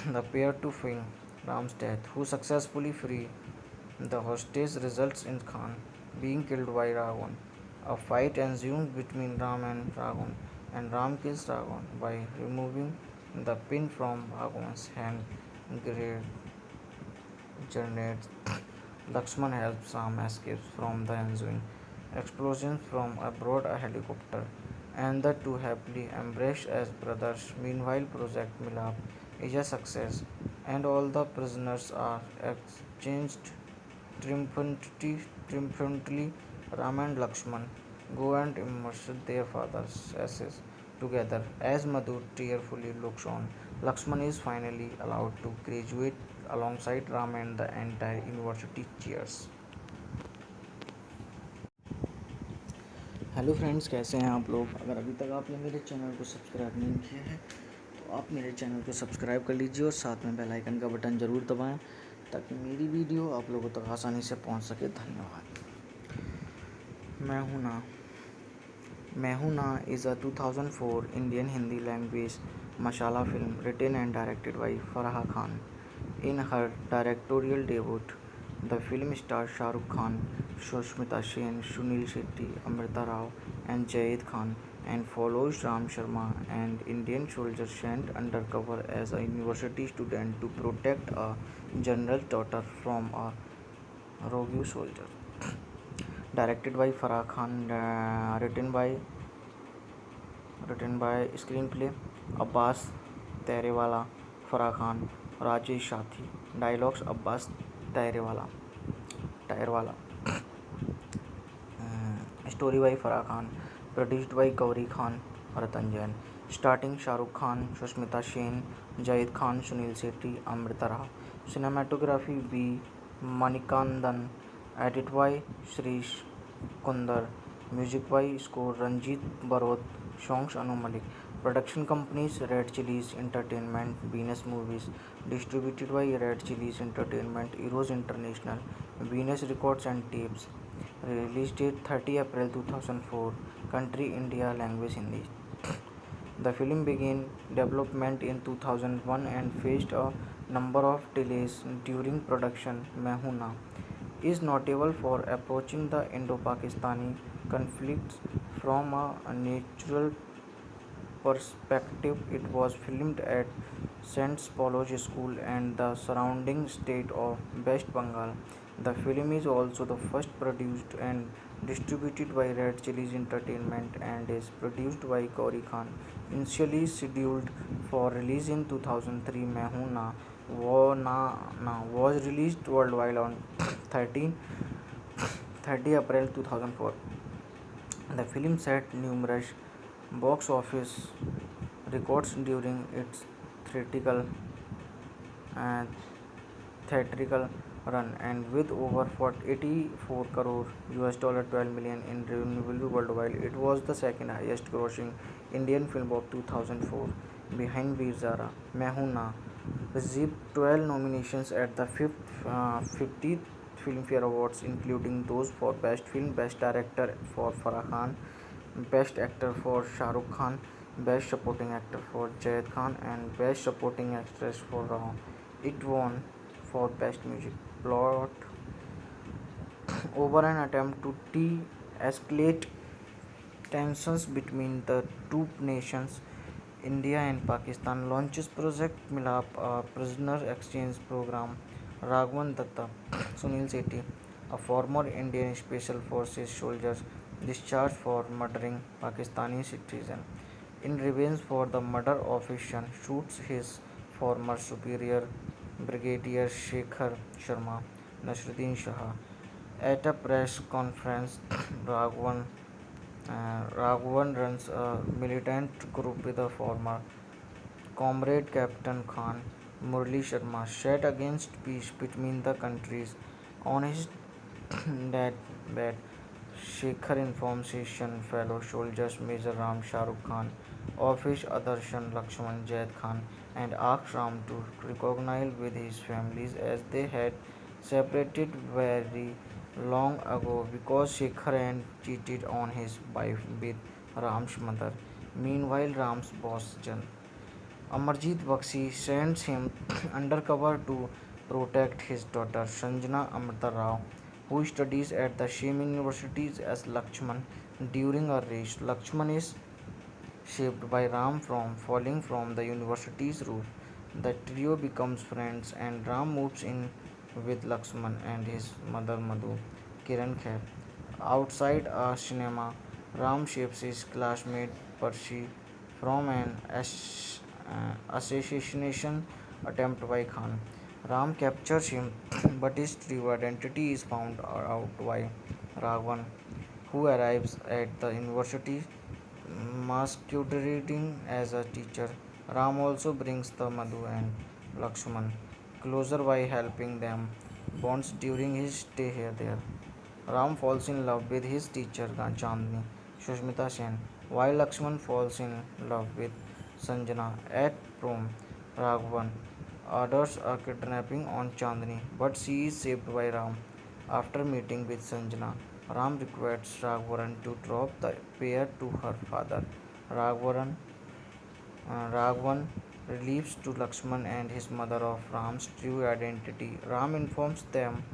the pair to feign Ram's death, who successfully free the hostage, results in Khan being killed by Raghavan. A fight ensues between Ram and Ram kills Raghavan by removing the pin from Raghavan's hand. Grenades. Lakshman helps Ram escape from the ensuing explosions from aboard a helicopter, and the two happily embrace as brothers. Meanwhile, Project Milap is a success, and all the prisoners are exchanged triumphantly. Ram and Lakshman go and immerse their father's ashes together. As Madhu tearfully looks on, Lakshman is finally allowed to graduate alongside Ram and the entire university cheers. Hello friends, कैसे हैं आप लोग? अगर अभी तक आपने मेरे channel को सब्सक्राइब नहीं किया है तो आप मेरे चैनल को सब्सक्राइब कर लीजिए और साथ में बेल आइकन का बटन ज़रूर दबाएं ताकि मेरी वीडियो आप लोगों तक आसानी से पहुंच सके। धन्यवाद। Main Hoon Na is a 2004 Indian Hindi language masala film written and directed by Farah Khan. In her directorial debut the film stars Shah Rukh Khan, Sushmita Sen, Sunil Shetty, Amrita Rao, and Jayed Khan, and follows Ram Sharma, an Indian soldier sent undercover as a university student to protect a general's daughter from a rogue soldier. Directed by Farah Khan, written by screenplay Abbas Terewala, Farah Khan, Rajesh Shathi. Dialogues Abbas Terewala. Terewala. Story by Farah Khan. Produced by Gauri Khan, Ratan Jain. Starting Shah Rukh Khan, Sushmita Sen, Jayed Khan, Sunil Sethi, Amrita Rao. Cinematography B. Manikandan. Edit by Shrish Kundar. Music by score Ranjit Barot. Songs Anu Malik. Production companies Red Chillies Entertainment, Venus Movies. Distributed by Red Chillies Entertainment, Eros International, Venus Records and Tapes. Release date 30 April 2004. Country India. Language Hindi. The film began development in 2001 and faced a number of delays during production. Main Hoon Na is notable for approaching the Indo-Pakistani conflicts from a natural perspective. It was filmed at St. Paulo's School and the surrounding state of West Bengal. The film is also the first produced and distributed by Red Chillies Entertainment and is produced by Gauri Khan. Initially scheduled for release in 2003, Main Hoon Na was released worldwide on 13 30 April 2004. The film set numerous box office records during its theatrical uh, theatrical run, and with over 84 crore US dollar 12 million in revenue worldwide, it was the second highest grossing Indian film of 2004 behind Veer Zara. Main Hoon Na received 12 nominations at the 50th Filmfare Awards, including those for Best Film, Best Director for Farah Khan, Best Actor for Shah Rukh Khan, Best Supporting Actor for Jayed Khan, and Best Supporting Actress for Rao. It won for Best Music. Plot over an attempt to de-escalate tensions between the two nations, India and Pakistan launches Project Milap, a prisoner exchange program. Raghavan Datta, Sunil Sethi, a former Indian Special Forces soldier discharged for murdering Pakistani citizen, in revenge for the murder of his son, shoots his former superior Brigadier Shekhar Sharma. Nasruddin Shah. At a press conference, Raghavan Raghavan runs a militant group with a former comrade Captain Khan. Murli Sharma set against peace between the countries. On his deathbed, Shekhar informs his son, fellow soldiers Major Ram Shah Rukh Khan, of his other son Lakshman Jaid Khan, and asks Ram to reconcile with his families as they had separated very long ago because Shekhar had cheated on his wife with Ram's mother. Meanwhile, Ram's boss Amarjit Bakshi sends him undercover to protect his daughter Sanjana Amrita Rao, who studies at the same universities as Lakshman. During a race, Lakshman is saved by Ram from falling from the university's roof. The trio becomes friends and Ram moves in with Lakshman and his mother Madhu, Kiran Khair. Outside a cinema, Ram saves his classmate Percy from an assassination attempt by Khan. Ram captures him, but his true identity is found out by Raghavan, who arrives at the university masquerading as a teacher. Ram also brings the Madhu and Lakshman closer by helping them bonds during his stay here there. Ram falls in love with his teacher Chandni, Sushmita Sen, while Lakshman falls in love with Sanjana at prom. Raghavan orders a kidnapping on Chandni, but she is saved by Ram. After meeting with Sanjana, Ram requests Raghavan to drop the pair to her father. Raghavan, Raghavan reveals to Lakshman and his mother of Ram's true identity. Ram informs them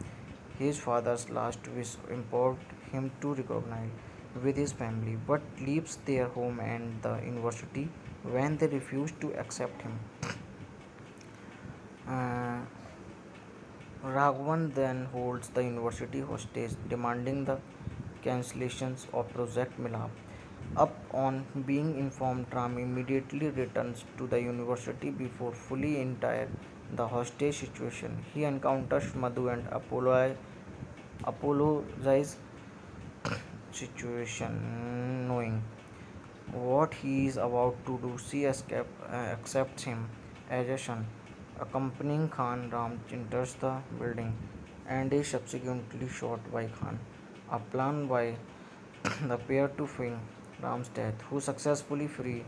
his father's last wish impelled him to recognize with his family, but leaves their home and the university when they refuse to accept him. Uh, Raghavan then holds the university hostage, demanding the cancellations of Project Milap. Upon being informed, Ram immediately returns to the university before fully entire the hostage situation. He encounters Madhu and apologizes situation, knowing what he is about to do. She accepts him as a son. Accompanying Khan, Ram enters the building and is subsequently shot by Khan. A plan by the pair to feign Ram's death, who successfully free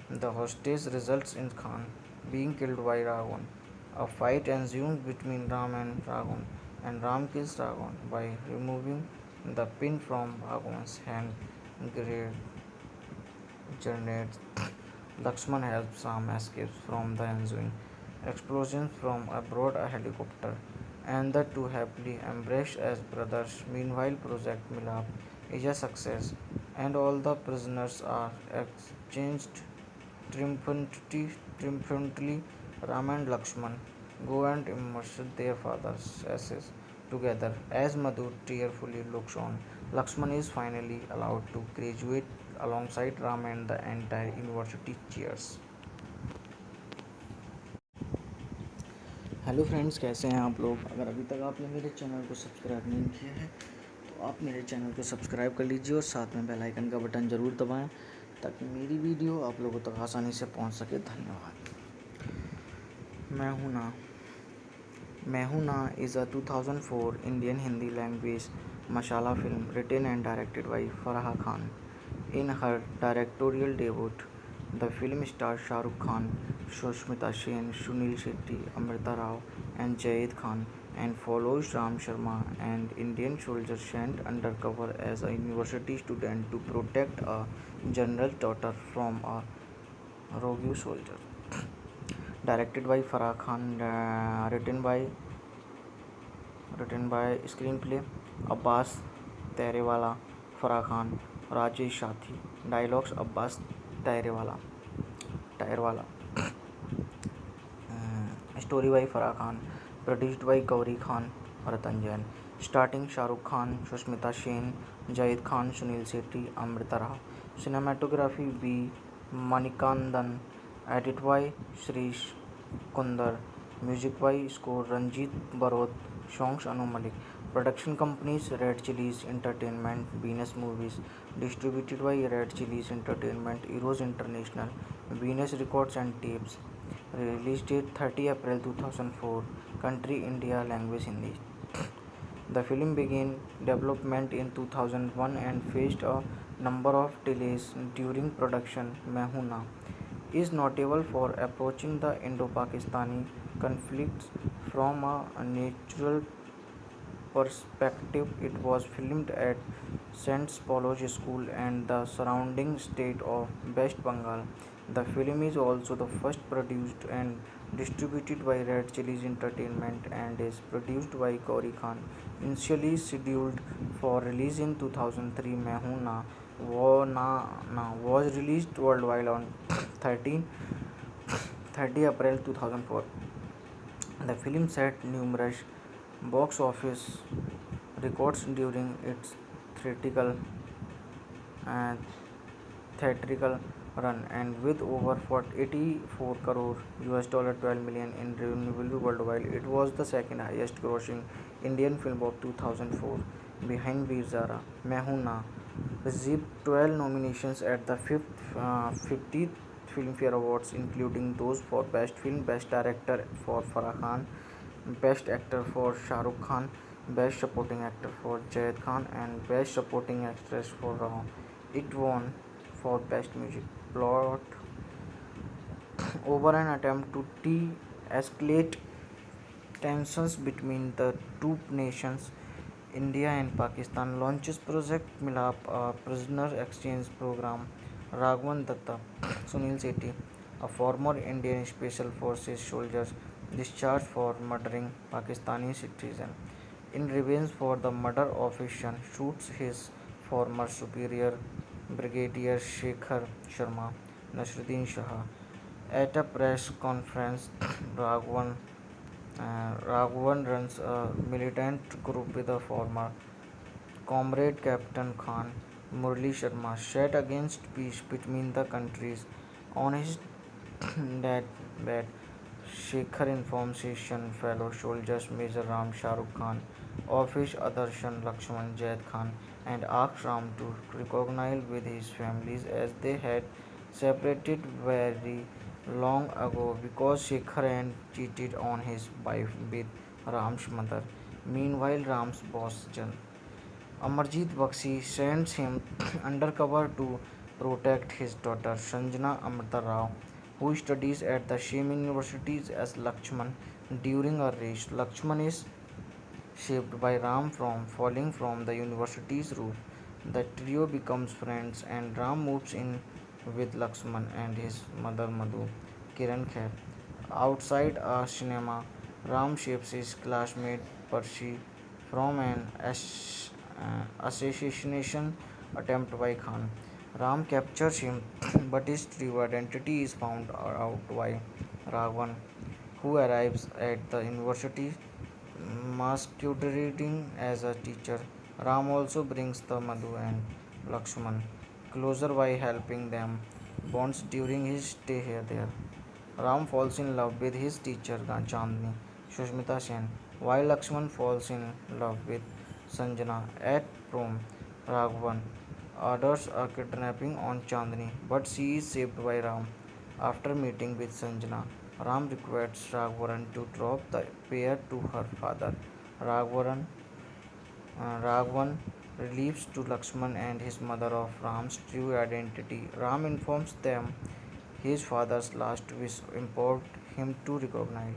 the hostage, results in Khan being killed by Ravan. A fight ensues between Ram and Ram kills Ravan by removing the pin from Bhagwan's hand. Grenade. Lakshman helps Ram escape from the ensuing explosions from aboard a helicopter, and the two happily embrace as brothers. Meanwhile, Project Milap is a success, and all the prisoners are exchanged triumphantly. Ram and Lakshman go and immerse their father's ashes together. As Madhu tearfully looks on, Lakshman is finally allowed to graduate alongside Ram, and the entire university cheers. Hello friends, कैसे हैं आप लोग। अगर अभी तक आपने मेरे channel को सब्सक्राइब नहीं किया है तो आप मेरे चैनल को सब्सक्राइब कर लीजिए और साथ में बेल आइकन का बटन ज़रूर दबाएं ताकि मेरी वीडियो आप लोगों तक आसानी से पहुंच सके। धन्यवाद। Main Hoon Na is a 2004 Indian Hindi language masala film written and directed by Farah Khan. In her directorial debut, the film stars Shah Rukh Khan, Sushmita Sen, Sunil Shetty, Amrita Rao, and Jayed Khan, and follows Ram Sharma, an Indian soldier sent undercover as a university student to protect a general's daughter from a rogue soldier. Directed by Farah Khan, written by screenplay Abbas Terewala, Farah Khan, Rajesh Shathi. Dialogues Abbas Terewala. Story by Farah Khan. Produced by Gauri Khan, Ratan Jain. Starting Shah Rukh Khan, Sushmita Sen, Jayed Khan, Sunil Shetty, Amrita Rao. Cinematography B. Manikandan. Edit by Shrish Kundar. Music by score Ranjit Barot. Songs Anu Malik. Production companies Red Chillies Entertainment, Venus Movies. Distributed by Red Chillies Entertainment, Eros International, Venus Records and Tapes. Release date 30 April 2004. Country India. Language Hindi. The film began development in 2001 and faced a number of delays during production. मैं हूं ना is notable for approaching the Indo-Pakistani conflicts from a natural perspective. It was filmed at St. Paulo's School and the surrounding state of West Bengal. The film is also the first produced and distributed by Red Chillies Entertainment and is produced by Gauri Khan. Initially scheduled for release in 2003, मैं हूं ना was released worldwide on 30 April 2004. The film set numerous box office records during its uh, theatrical run, and with over 84 crore US dollar 12 million in revenue worldwide, it was the second highest grossing Indian film of 2004 behind Veer Zara. मैं हूं ना received 12 nominations at the 50th Filmfare Awards, including those for Best Film, Best Director for Farah Khan, Best Actor for Shah Rukh Khan, Best Supporting Actor for Jayed Khan, and Best Supporting Actress for Rao. It won for Best Music. Plot over an attempt to de-escalate tensions between the two nations, India and Pakistan launches Project Milap, a prisoner exchange program. Raghavan Datta, Sunil Sethi, a former Indian Special Forces soldier discharged for murdering Pakistani citizen. In revenge for the murder of his son, shoots his former superior Brigadier Shekhar Sharma, Nasruddin Shah. At a press conference, Raghavan, Raghavan runs a militant group with a former comrade Captain Khan, Murli Sharma, set against peace between the countries. On his deathbed, Shekhar informs his fellow soldiers Major Ram Shahrukh Khan of his other son Lakshman Zaid Khan and asks Ram to reconcile with his families as they had separated very long ago because Shekhar had cheated on his wife with Ram's mother. Meanwhile, Ram's boss Amarjit Bakshi sends him undercover to protect his daughter Sanjana Amrita Rao, who studies at the same university as Lakshman. During a race, Lakshman is saved by Ram from falling from the university's roof. The trio becomes friends and Ram moves in with Lakshman and his mother Madhu, Kiran Khair. Outside a cinema, Ram saves his classmate Percy from an assassination attempt by Khan. Ram captures him, but his true identity is found out by Raghavan, who arrives at the university masquerading as a teacher. Ram also brings the Madhu and Lakshman closer by helping them bonds during his stay here there. Ram falls in love with his teacher Chandni, Sushmita Sen, while Lakshman falls in love with Sanjana at prom. Raghavan orders a kidnapping on Chandni, but she is saved by Ram. After meeting with Sanjana, Ram requests Raghavan to drop the pair to her father. Raghavan, Raghavan reveals to Lakshman and his mother of Ram's true identity. Ram informs them his father's last wish implored him to recognize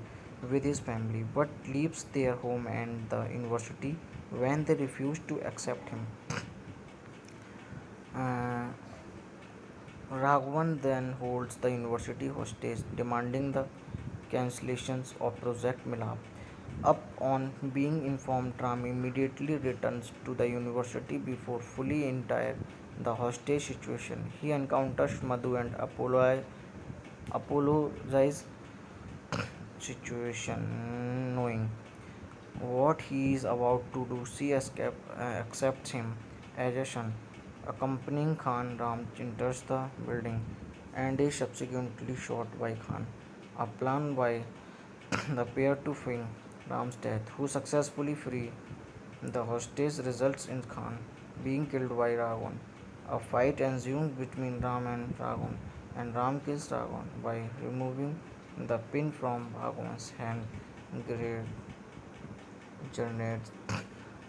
with his family, but leaves their home and the university when they refuse to accept him. Uh, Raghavan then holds the university hostage, demanding the cancellations of Project Milap. Upon being informed, Ram immediately returns to the university before fully entire the hostage situation. He encounters Madhu and apologizes situation, knowing what he is about to do. She accepts him as a son. Accompanying Khan, Ram enters the building and is subsequently shot by Khan. A plan by the pair to feign Ram's death, who successfully free the hostage, results in Khan being killed by Raghavan. A fight ensues between Ram and Ram kills Raghavan by removing the pin from Raghavan's hand. Grenades.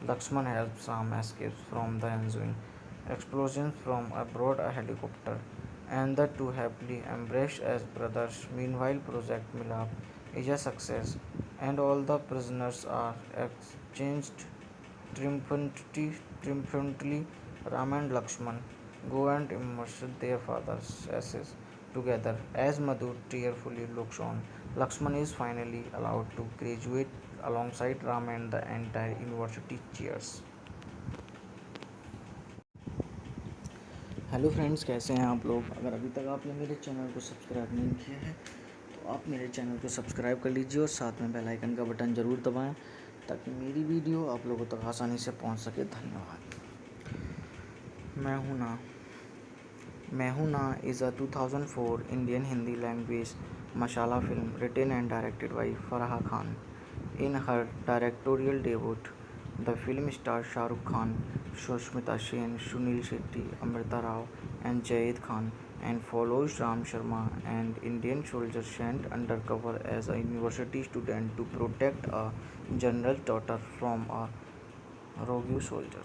Lakshman helps Ram escape from the ensuing explosions from aboard a helicopter, and the two happily embrace as brothers. Meanwhile, Project Milap is a success, and all the prisoners are exchanged triumphantly. Ram and Lakshman go and immerse their father's ashes together. As Madhu tearfully looks on, Lakshman is finally allowed to graduate alongside Ram and the entire university cheers. Hello friends, कैसे हैं आप लोग। अगर अभी तक आपने मेरे channel को सब्सक्राइब नहीं किया है तो आप मेरे चैनल को सब्सक्राइब कर लीजिए और साथ में बेल आइकन का बटन ज़रूर दबाएं ताकि मेरी वीडियो आप लोगों तक आसानी से पहुंच सके। धन्यवाद। Main Hoon Na is a 2004 Indian Hindi language masala film written and directed by Farah Khan. In her directorial debut the film stars Shah Rukh Khan, Sushmita Sen, Sunil Shetty, Amrita Rao, and Jayed Khan, and follows Ram Sharma, an Indian soldier sent undercover as a university student to protect a general's daughter from a rogue soldier.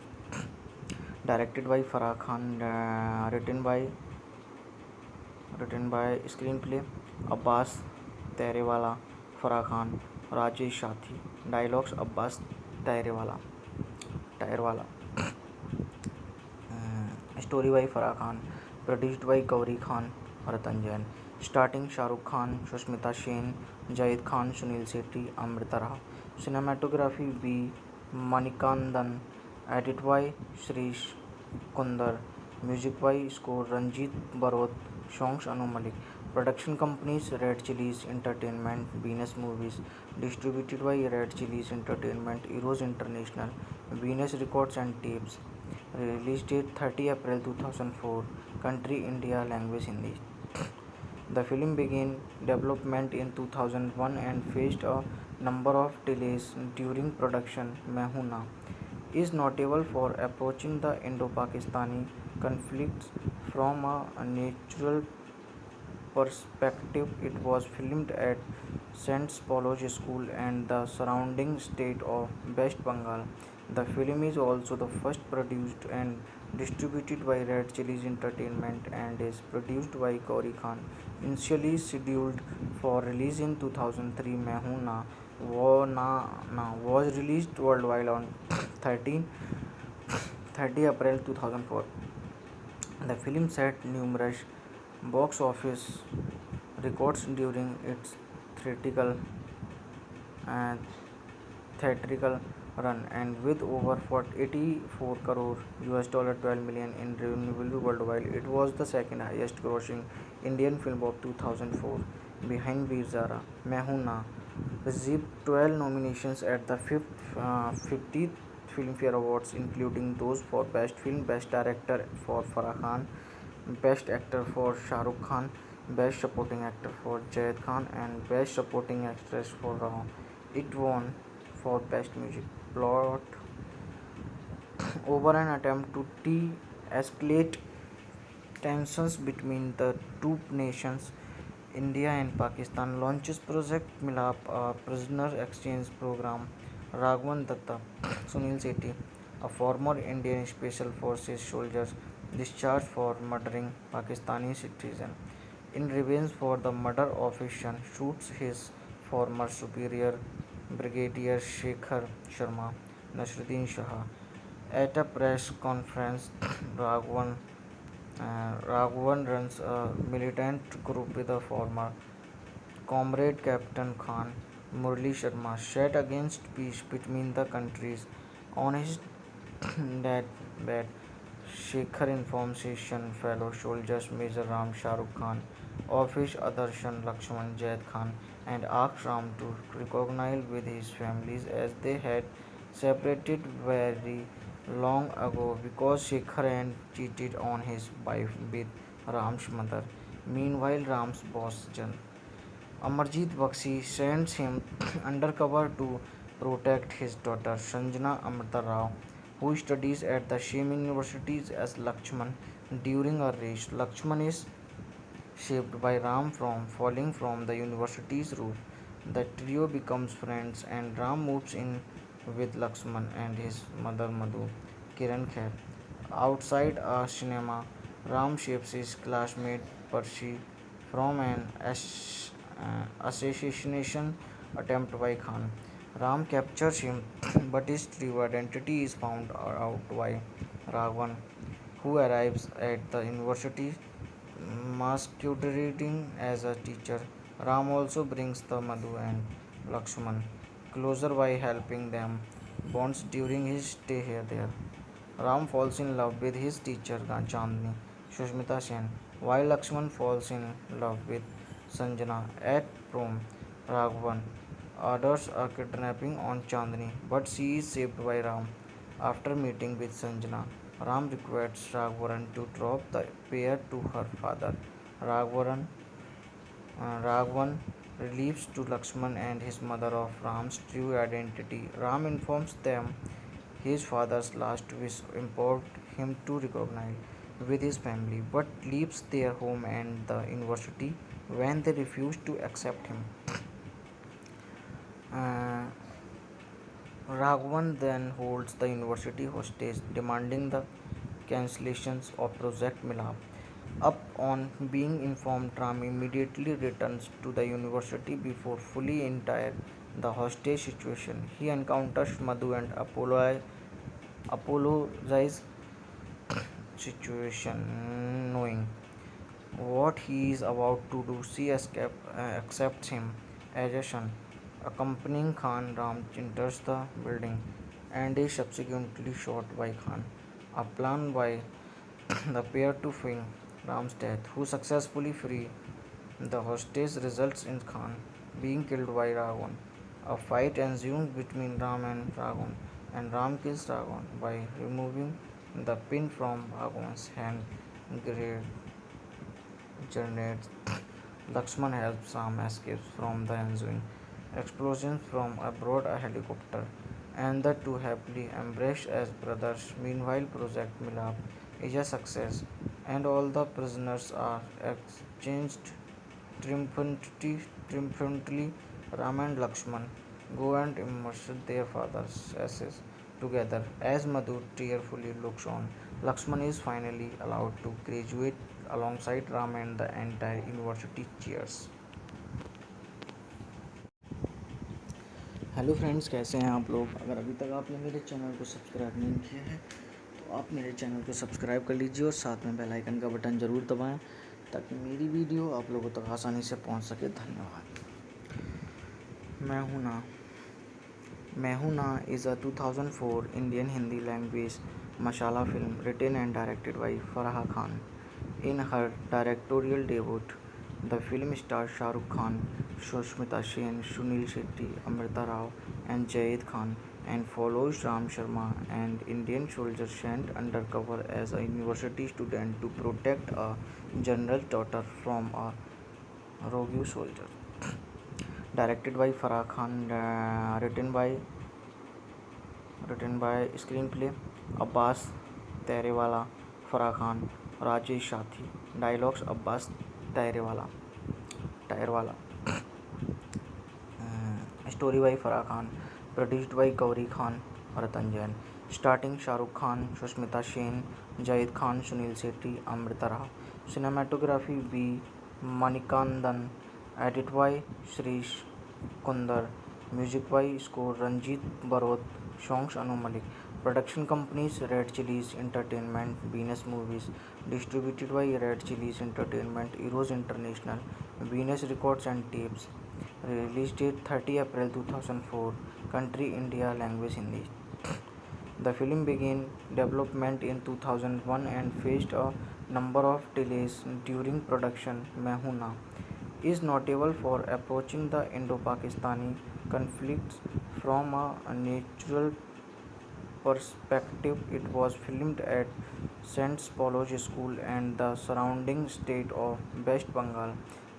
Directed by Farah Khan, written by screenplay Abbas Terewala, Farah Khan, Rajesh Shathi. Dialogues Abbas Tairwala. Story by Farah Khan. Produced by Gauri Khan, Ratan Jain. Starting Shah Rukh Khan, Sushmita Sen, Jayed Khan, Sunil Shetty, Amrita Rao. Cinematography B. Manikandan. Edit by Shrish Kundar. Music by score Ranjit Barot. Songs Anu Malik. Production companies Red Chillies Entertainment, Venus Movies. Distributed by Red Chillies Entertainment, Eros International, Venus Records and Tapes. Release date 30 April 2004. Country India. Language Hindi. The film began development in 2001 and faced a number of delays during production. "मैं हूं ना" is notable for approaching the Indo-Pakistani conflicts from a natural perspective. It was filmed at St. Paulo's School and the surrounding state of West Bengal. The film is also the first produced and distributed by Red Chillies Entertainment and is produced by Gauri Khan. Initially scheduled for release in 2003, "मैं हूं ना" was released worldwide on 30 April 2004. The film set numerous box office records during its theatrical uh, theatrical run, and with over 84 crore US dollar 12 million in revenue worldwide, it was the second highest grossing Indian film of 2004 behind Veer Zara. "मैं हूं ना" received 12 nominations at the 50th Filmfare Awards, including those for Best Film, Best Director for Farah Khan, Best Actor for Shah Rukh Khan, Best Supporting Actor for Jayed Khan, and Best Supporting Actress for Raho. It won for Best Music. Plot: over an attempt to de-escalate tensions between the two nations, India and Pakistan launches Project Milap, a prisoner exchange program. Raghavan Datta, Sunil Sethi, a former Indian Special Forces soldier discharged for murdering Pakistani citizen, in revenge for the murder of his son, shoots his former superior, Brigadier Shekhar Sharma. Nasruddin Shah. At a press conference, Raghavan Raghavan runs a militant group with a former comrade Captain Khan. Murli Sharma set against peace between the countries. On his deathbed, Shekhar informs his son, fellow soldiers Major Ram Shah Rukh Khan, of his other son Lakshman Zaid Khan, and asks Ram to reconcile with his families as they had separated very long ago because Shekhar had cheated on his wife with Ram's mother. Meanwhile, Ram's boss Amarjit Bakshi sends him undercover to protect his daughter Sanjana Amrita Rao, who studies at the same university as Lakshman. During a race, Lakshman is saved by Ram from falling from the university's roof. The trio becomes friends and Ram moves in with Lakshman and his mother Madhu, Kiran Khair. Outside a cinema, Ram saves his classmate Percy from an assassination attempt by Khan. Ram captures him, but his true identity is found out by Raghavan, who arrives at the university masquerading as a teacher. Ram also brings the Madhu and Lakshman closer by helping them bonds during his stay here there. Ram falls in love with his teacher Chandni, Sushmita Sen, while Lakshman falls in love with Sanjana at prom. Raghavan orders a kidnapping on Chandni, but she is saved by Ram. After meeting with Sanjana, Ram requests Raghavan to drop the pair to her father. Raghavan, Raghavan reveals to Lakshman and his mother of Ram's true identity. Ram informs them his father's last wish implored him to recognize with his family, but leaves their home and the university when they refuse to accept him. Uh, Raghavan then holds the university hostage, demanding the cancellations of Project Milap. Upon being informed, Ram immediately returns to the university before fully entire the hostage situation. He encounters Madhu and apologizes situation, knowing what he is about to do. She accepts him as a son. Accompanying Khan, Ram enters the building and is subsequently shot by Khan. A plan by the pair to film Ram's death, who successfully free the hostage results in Khan being killed by Ravan. A fight ensues between Ram and Ravan, and Ram kills Ravan by removing the pin from Bhagwan's hand. Great grenades. Lakshman helps Ram escape from the ensuing explosions from aboard a helicopter, and the two happily embrace as brothers. Meanwhile, Project Milap is a success, and all the prisoners are exchanged triumphantly. Ram and Lakshman go and immerse their father's ashes together. As Madhu tearfully looks on, Lakshman is finally allowed to graduate alongside Ram, and the entire university cheers. Hello friends, कैसे हैं आप लोग। अगर अभी तक आपने मेरे channel को सब्सक्राइब नहीं किया है तो आप मेरे चैनल को सब्सक्राइब कर लीजिए और साथ में बेल आइकन का बटन ज़रूर दबाएं ताकि मेरी वीडियो आप लोगों तक आसानी से पहुंच सके। धन्यवाद। Main Hoon Na is a 2004 Indian Hindi language masala film written and directed by Farah Khan. In her directorial debut, the film stars Shah Rukh Khan, Sushmita Sen, Sunil Shetty, Amrita Rao, and Jayed Khan, and follows Ram Sharma, an Indian soldier sent undercover as a university student to protect a general's daughter from a rogue soldier. Directed by Farah Khan, written by screenplay Abbas Terewala, Farah Khan, Rajesh Sathi. Dialogues Abbas Tyrewala. Story by Farah Khan. Produced by Gauri Khan और Ratan Jain. Starting Shahrukh Khan, Sushmita Sen, Zayed Khan, Sunil Shetty, Amrita Rao. Cinematography B Manikandan. Edit by Shirish Kunder. Music by score Ranjit Barot. Songs Anu Malik. Production companies Red Chillies Entertainment, Venus Movies. Distributed by Red Chillies Entertainment, Eros International, Venus Records and Tapes. Release date 30 April 2004. Country India. Language Hindi. The film began development in 2001 and faced a number of delays during production. मैं हूं ना is notable for approaching the Indo-Pakistani conflicts from a natural perspective. It was filmed at St. Paulo's School and the surrounding state of West Bengal.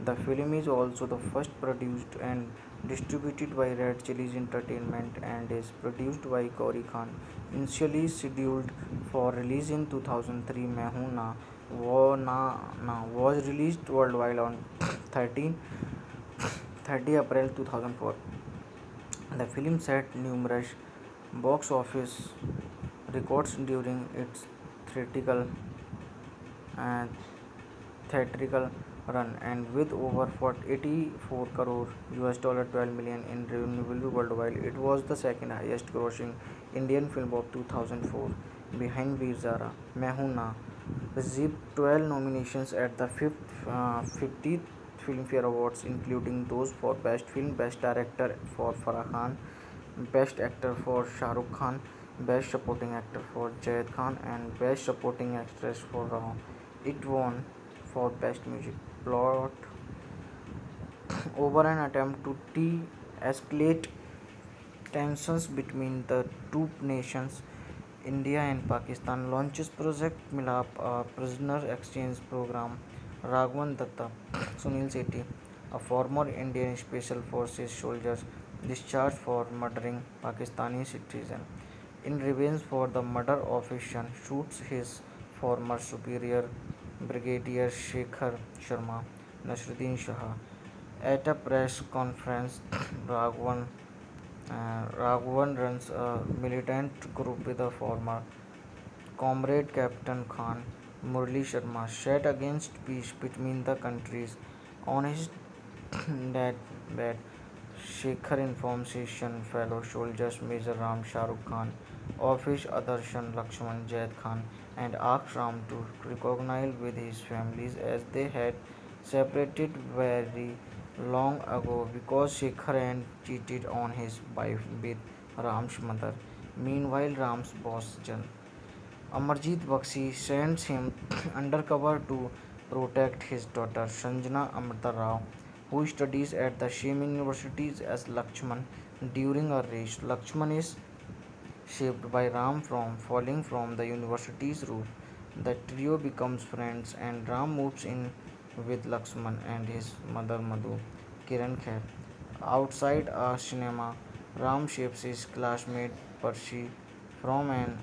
The film is also the first produced and distributed by Red Chillies Entertainment and is produced by Gauri Khan. Initially scheduled for release in 2003, मैं हूं ना was released worldwide on 30 April 2004. The film set numerous box office records during its theatrical run, and with over 84 crore US dollar $12 million in revenue worldwide, it was the second highest grossing Indian film of 2004 behind Veer Zara. मैं हूं ना received 12 nominations at the 50th Filmfare Awards, including those for Best Film, Best Director for Farah Khan, Best Actor for Shah Rukh Khan, Best Supporting Actor for Jayed Khan, and Best Supporting Actress for Rao. It won for Best Music. Plot over an attempt to de-escalate tensions between the two nations, India and Pakistan launches Project Milap, a prisoner exchange program. Raghavan Datta, Sunil Sethi, a former Indian Special Forces soldier discharged for murdering Pakistani citizen, in revenge for the murder of his son, shoots his former superior Brigadier Shekhar Sharma, Nasruddin Shah. At a press conference, Raghavan runs a militant group with a former comrade Captain Khan, Murli Sharma, set against peace between the countries. On his deathbed, Shekhar informs his son, fellow soldiers Major Ram Shah Rukh Khan, of his other son Lakshman Jayed Khan, and asks Ram to reconcile with his families as they had separated very long ago because Shekhar had cheated on his wife with Ram's mother. Meanwhile, Ram's boss Amarjit Bakshi sends him undercover to protect his daughter Sanjana Amrita Rao, who studies at the same universities as Lakshman. During a race, Lakshman is saved by Ram from falling from the university's roof. The trio becomes friends and Ram moves in with Lakshman and his mother Madhu, Kiran Kher. Outside a cinema, Ram saves his classmate Percy from an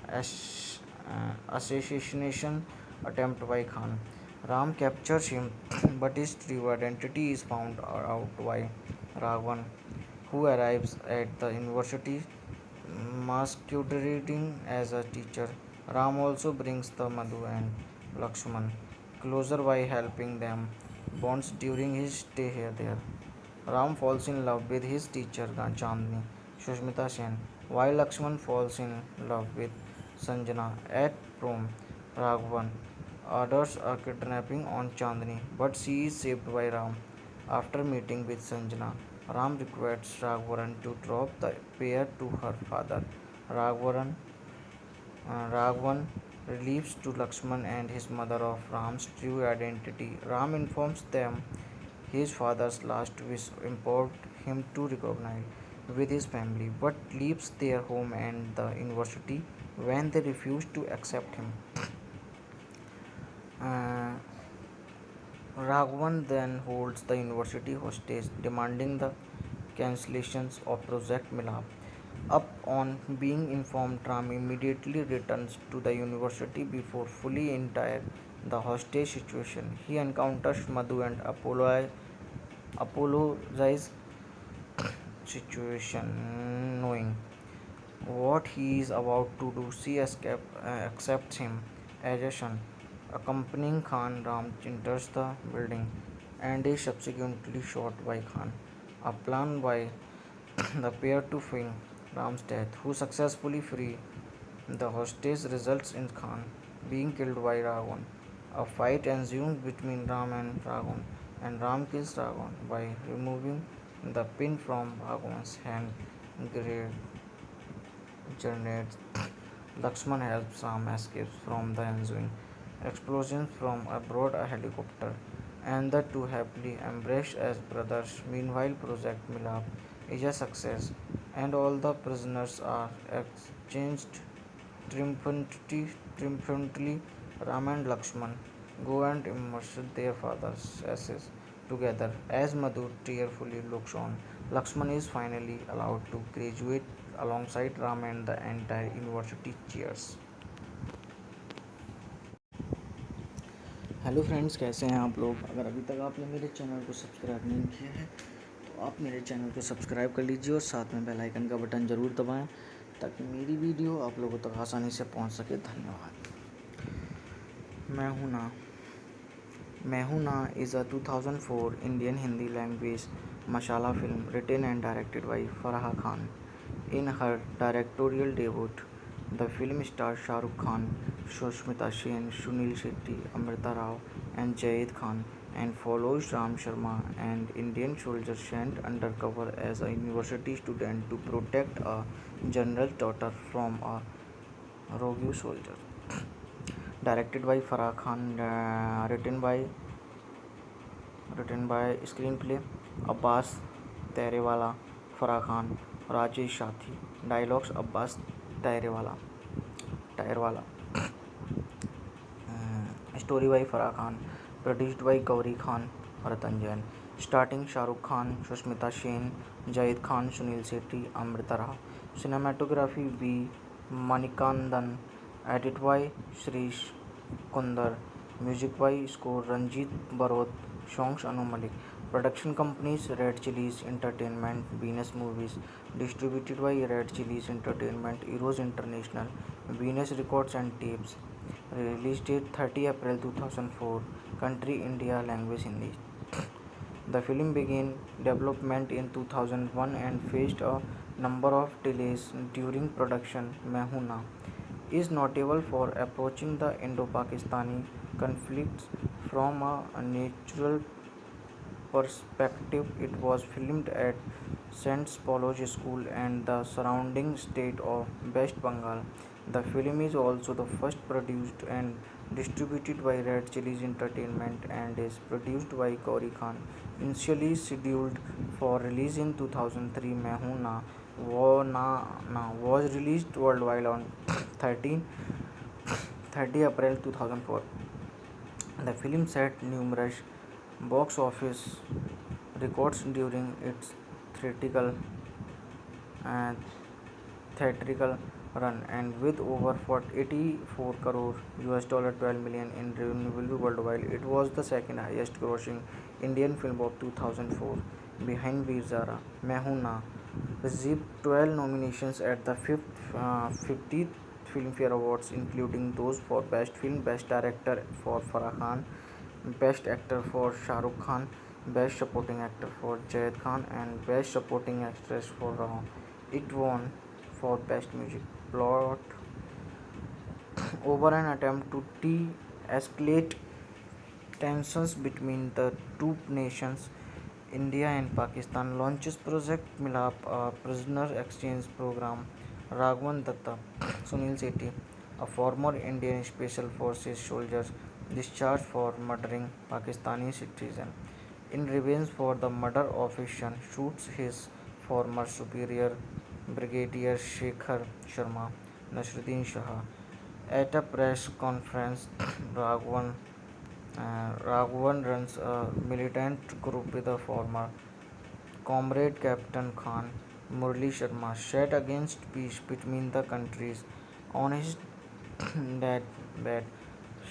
assassination attempt by Khan. Ram captures him, but his true identity is found out by Raghavan, who arrives at the university masquerading as a teacher. Ram also brings the Madhu and Lakshman closer by helping them bonds during his stay here there. Ram falls in love with his teacher Chandni, Sushmita Sen, while Lakshman falls in love with Sanjana at prom. Raghavan orders a kidnapping on Chandni, but she is saved by Ram. After meeting with Sanjana, Ram requests Raghavan to drop the pair to her father. Raghavan, Raghavan relieves to Lakshman and his mother of Ram's true identity. Ram informs them his father's last wish implored him to recognize with his family, but leaves their home and the university when they refuse to accept him. Uh, Raghavan then holds the university hostage, demanding the cancellations of Project Milap. Upon being informed, Ram immediately returns to the university before fully entire the hostage situation. He encounters Madhu and apologizes situation, knowing what he is about to do. She accepts him as a son. Accompanying Khan, Ram enters the building and is subsequently shot by Khan. A plan by the pair to feign Ram's death, who successfully free the hostage, results in Khan being killed by Raghavan. A fight ensues between Ram and Ram kills Raghavan by removing the pin from Raghavan's hand. Grenade Lakshman helps Ram escape from the ensuing explosions from aboard a helicopter, and the two happily embrace as brothers. Meanwhile, Project Milap is a success, and all the prisoners are exchanged triumphantly. Ram and Lakshman go and immerse their father's ashes together. As Madhu tearfully looks on, Lakshman is finally allowed to graduate alongside Ram and the entire university cheers. Hello friends, कैसे हैं आप लोग। अगर अभी तक आपने मेरे channel को सब्सक्राइब नहीं किया है तो आप मेरे चैनल को सब्सक्राइब कर लीजिए और साथ में बेल आइकन का बटन ज़रूर दबाएं ताकि मेरी वीडियो आप लोगों तक आसानी से पहुंच सके। धन्यवाद। Main Hoon Na is a 2004 Indian Hindi language masala film written and directed by Farah Khan. In her directorial debut the film stars Shah Rukh Khan, Sushmita Sen, Sunil Shetty, Amrita Rao, and Jayed Khan, and follows Ram Sharma, an Indian soldier sent undercover as a university student to protect a general's daughter from a rogue soldier. Directed by Farah Khan, written by screenplay Abbas Terewala, Farah Khan, Rajesh Shathi. Dialogues Abbas Terewala. Story by Farah Khan. Produced by Gauri Khan, Ratan Jain. Starting Shah Rukh Khan, Sushmita Sen, Jayed Khan, Sunil Shetty, Amrita Rao. Cinematography B. Manikandan. Edit by Shrish Kundar. Music by score Ranjit Barot. Songs Anu Malik. Production companies Red Chillies Entertainment, Venus Movies. Distributed by Red Chillies Entertainment, Eros International, Venus Records and Tapes. Release date 30 April 2004. Country India. Language Hindi. The film began development in 2001 and faced a number of delays during production. मैं हूं ना is notable for approaching the Indo-Pakistani conflicts from a natural perspective. It was filmed at St. Paulo's School and the surrounding state of West Bengal. The film is also the first produced and distributed by Red Chillies Entertainment and is produced by Gauri Khan. Initially scheduled for release in 2003, "Main Hoon Na Wo Na" was released worldwide on 13 30 April 2004. The film set numerous box office records during its theatrical uh, theatrical run, and with over 84 crore US dollar 12 million in revenue worldwide, it was the second highest grossing Indian film of 2004 behind Veer Zara. Main Hoon Na received 12 nominations at the 50th Filmfare Awards, including those for Best Film, Best Director for Farah Khan, Best Actor for Shah Rukh Khan, Best Supporting Actor for Jayed Khan, and Best Supporting Actress for Rao. It won for Best Music. Plot: over an attempt to de-escalate tensions between the two nations, India and Pakistan launches Project Milap, a prisoner exchange program. Raghavan Datta, Sunil Sethi, a former Indian Special Forces soldier discharged for murdering Pakistani citizen, in revenge for the murder of his son, shoots his former superior, Brigadier Shekhar Sharma. Nasruddin Shah, at a press conference, Raghavan Raghavan runs a militant group with a former comrade Captain Khan. Murli Sharma set against peace between the countries. On his deathbed,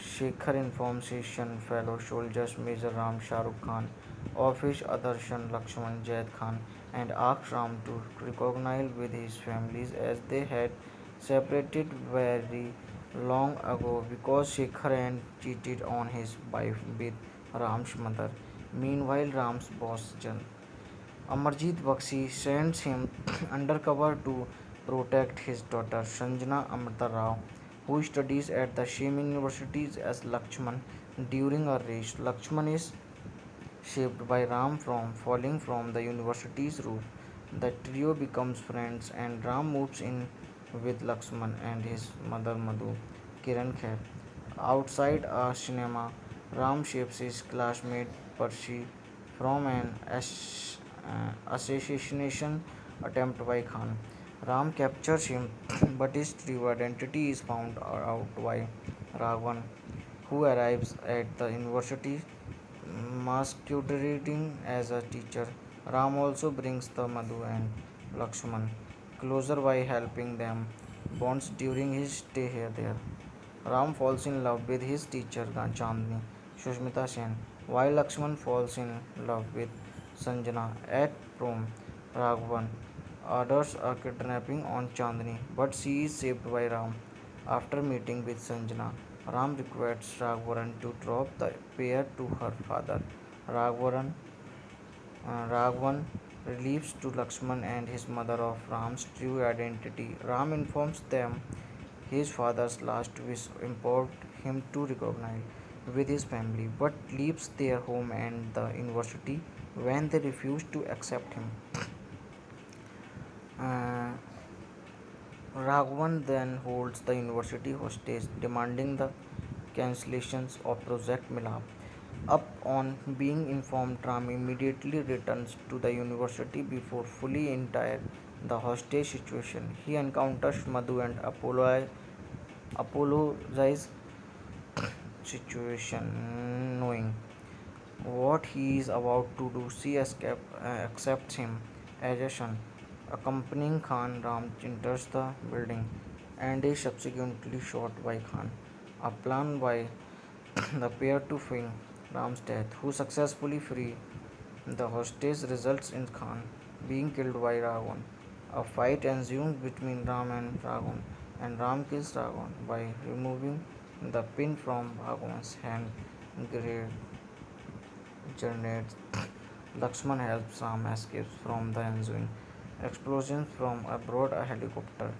Shekhar informs his son, fellow soldiers Major Ram Shah Rukh Khan, of his other son Lakshman Jaid Khan, and asks Ram to reconcile with his families as they had separated very long ago because Shekhar had cheated on his wife with Ram's mother. Meanwhile, Ram's boss Amarjit Bakshi sends him undercover to protect his daughter Sanjana Amrita Rao, who studies at the same universities as Lakshman. During a race, Lakshman is saved by Ram from falling from the university's roof. The trio becomes friends and Ram moves in with Lakshman and his mother Madhu, Kiran Khair. Outside a cinema, Ram saves his classmate Percy from an assassination attempt by Khan. Ram captures him, but his true identity is found out by Raghavan, who arrives at the university masquerading as a teacher. Ram also brings the Madhu and Lakshman closer by helping them bonds during his stay here there. Ram falls in love with his teacher Chandni, Sushmita Sen, while Lakshman falls in love with Sanjana at prom. Raghavan orders a kidnapping on Chandni, but she is saved by Ram. After meeting with Sanjana, Ram requests Raghavan to drop the pair to her father. Raghavan, Raghavan reveals to Lakshman and his mother of Ram's true identity. Ram informs them his father's last wish implored him to recognize with his family, but leaves their home and the university when they refuse to accept him. Uh, Raghavan then holds the university hostage, demanding the cancellations of Project Milap. Upon being informed, Ram immediately returns to the university before fully entire the hostage situation. He encounters Madhu and apologizes situation, knowing what he is about to do. She accepts him as a son. Accompanying Khan, Ram enters the building and is subsequently shot by Khan. A plan by the pair to feign Ram's death, who successfully free the hostage, results in Khan being killed by Raghavan. A fight ensues between Ram and Raghavan, and Ram kills Raghavan by removing the pin from Raghavan's hand. Grenades. Lakshman helps Ram escape from the ensuing explosions from aboard a helicopter,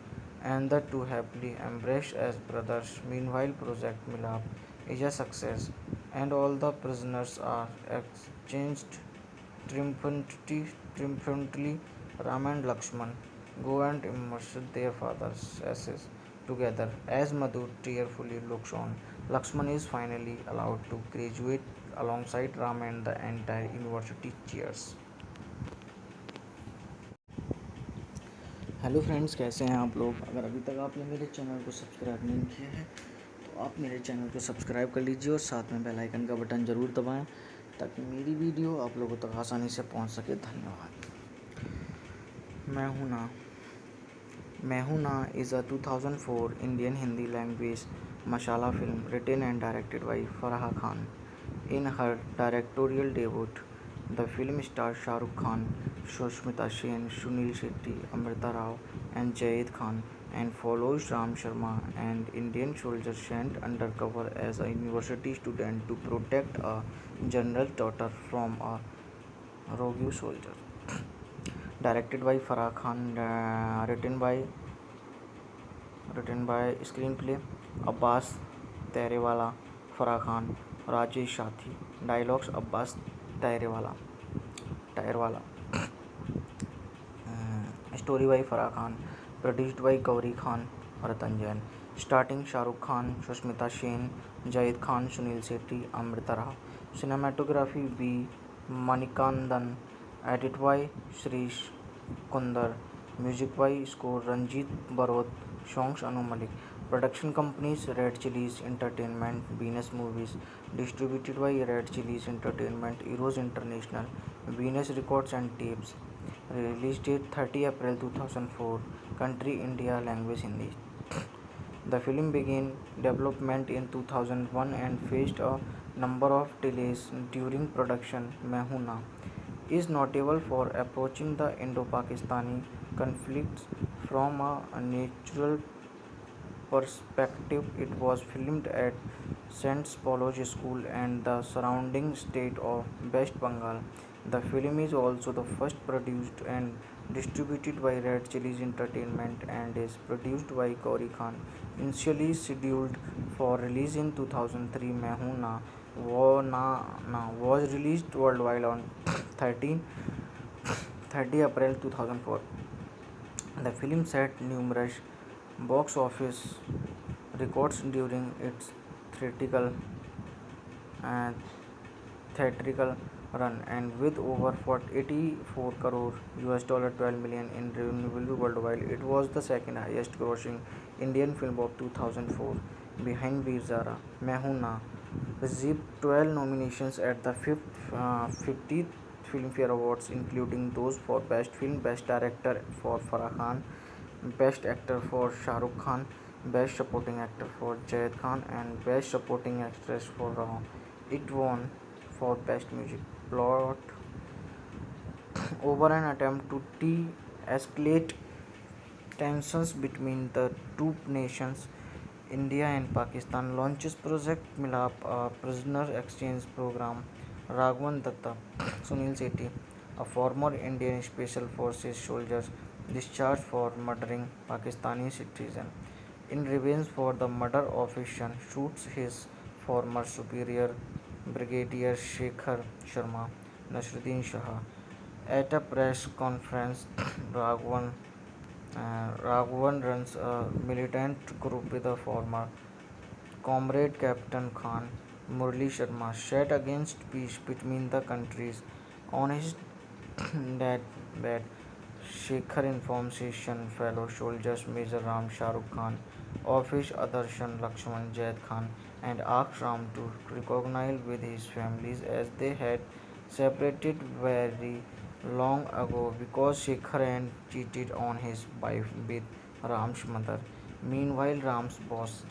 and the two happily embrace as brothers. Meanwhile, Project Milap is a success, and all the prisoners are exchanged triumphantly. Ram and Lakshman go and immerse their father's ashes together. As Madhu tearfully looks on, Lakshman is finally allowed to graduate alongside Ram and the entire university cheers. Hello friends, कैसे हैं आप लोग। अगर अभी तक आपने मेरे channel को सब्सक्राइब नहीं किया है तो आप मेरे चैनल को सब्सक्राइब कर लीजिए और साथ में बेल आइकन का बटन ज़रूर दबाएं ताकि मेरी वीडियो आप लोगों तक आसानी से पहुंच सके। धन्यवाद। मैं हूं ना मैं Hoon Na is a 2004 Indian Hindi language masala film written and directed by Farah Khan. In her directorial debut, the film stars Shah Rukh Khan, Sushmita Sen, Sunil Shetty, Amrita Rao, and Jayed Khan, and follows Ram Sharma, an Indian soldier sent undercover as a university student to protect a general's daughter from a rogue soldier. Directed by Farah Khan, written by screenplay Abbas Terewala, Farah Khan, Rajesh Shathi. Dialogues Abbas Terewala. Terewala. Story by Farah Khan. Produced by Gauri Khan, Ratan Jain. Starting Shah Rukh Khan, Sushmita Sen, Jayed Khan, Sunil Shetty, Amrita Rao. Cinematography B. Manikandan. Edit by Shrish Kundar. Music by score Ranjit Barot. Songs Anu Malik. Production companies Red Chillies Entertainment, Venus Movies. Distributed by Red Chillies Entertainment, Eros International, Venus Records and Tapes. Release date 30 April 2004. Country India. Language Hindi. The film began development in 2001 and faced a number of delays during production. मैं हूं ना is notable for approaching the Indo-Pakistani conflicts from a natural perspective. It was filmed at St. Paulo's School and the surrounding state of West Bengal. The film is also the first produced and distributed by Red Chillies Entertainment and is produced by Gauri Khan. Initially scheduled for release in 2003, मैं हूं ना was released worldwide on 30 April 2004. The film set numerous box office records during its theatrical uh, theatrical run, and with over 84 crore US dollar 12 million in revenue worldwide, it was the second highest grossing Indian film of 2004 behind Veer Zara. मैं हूं ना received 12 nominations at the 50th Filmfare Awards, including those for Best Film, Best Director for Farah Khan, Best Actor for Shah Rukh Khan, Best Supporting Actor for Jayed Khan, and Best Supporting Actress for Rao. It won for Best Music. Plot over an attempt to de-escalate tensions between the two nations, India and Pakistan launches Project Milap, a prisoner exchange program. Raghavan Datta, Sunil Sethi, a former Indian Special Forces soldier discharged for murdering Pakistani citizen. In revenge for the murder of his son, shoots his former superior Brigadier Shekhar Sharma, Nasruddin Shah. At a press conference, Raghavan Raghavan runs a militant group with a former comrade Captain Khan, Murli Sharma, set against peace between the countries. On his deathbed, Shekhar informs his son, fellow soldiers Major Ram Shah Rukh Khan, of his other son Lakshman Jayed Khan, and asks Ram to reconcile with his families as they had separated very long ago because Shekhar had cheated on his wife with Ram's mother. Meanwhile, Ram's boss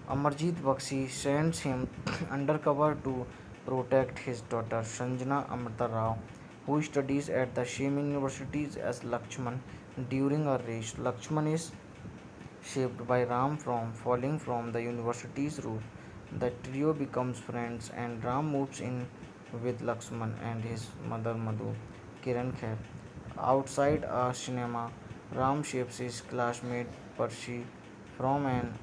Amarjit Bakshi sends him undercover to protect his daughter Sanjana Amrita Rao, who studies at the same universities as Lakshman. During a race, Lakshman is saved by Ram from falling from the university's roof. The trio becomes friends and Ram moves in with Lakshman and his mother Madhu, Kiran Khair. Outside a cinema, Ram saves his classmate Percy from an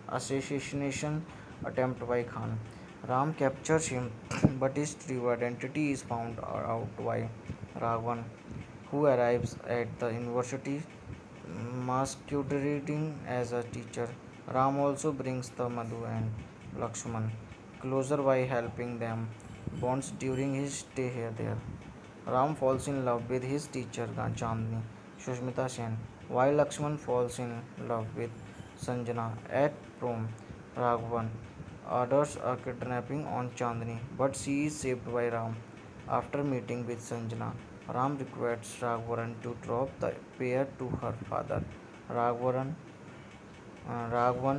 assassination attempt by Khan. Ram captures him, but his true identity is found out by Raghavan, who arrives at the university masquerading as a teacher. Ram also brings the Madhu and Lakshman closer by helping them bonds during his stay here there. Ram falls in love with his teacher Chandni, Sushmita Sen, while Lakshman falls in love with Sanjana at prom. Raghavan orders a kidnapping on Chandni, but she is saved by Ram. After meeting with Sanjana, Ram requests Raghavan to drop the pair to her father. Raghavan, Raghavan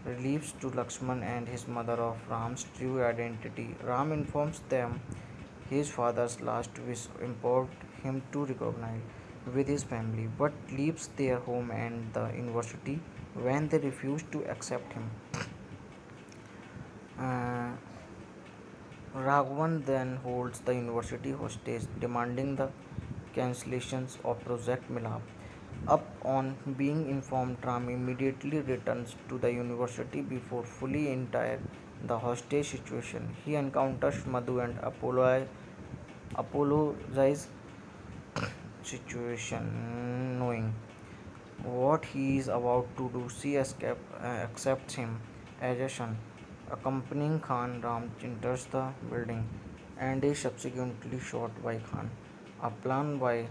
relieves to Lakshman and his mother of Ram's true identity. Ram informs them his father's last wish implored him to recognize with his family, but leaves their home and the university when they refuse to accept him. Uh, Raghavan then holds the university hostage, demanding the cancellations of Project Milap. Up on being informed, Ram immediately returns to the university before fully entire the hostage situation. He encounters Madhu and apologizes situation, knowing what he is about to do. She accepts him as a son. Accompanying Khan, Ram enters the building and is subsequently shot by Khan. A plan by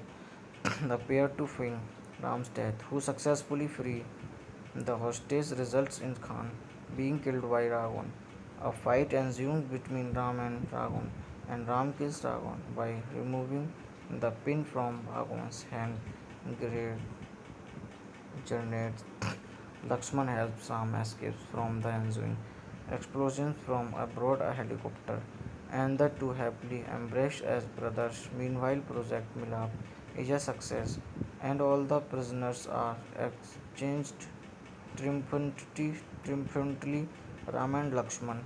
the pair to feign Ram's death, who successfully free the hostage, results in Khan being killed by Raghavan. A fight ensues between Ram and Ram kills Raghavan by removing the pin from Raghavan's hand. Grenade Lakshman helps Ram escape from the ensuing explosions from aboard a helicopter, and the two happily embrace as brothers. Meanwhile, Project Milap is a success, and all the prisoners are exchanged triumphantly. Ram and Lakshman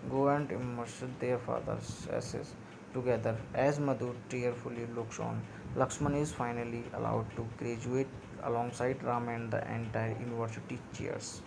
go and immerse their father's ashes together. As Madhu tearfully looks on, Lakshman is finally allowed to graduate alongside Ram, and the entire university cheers.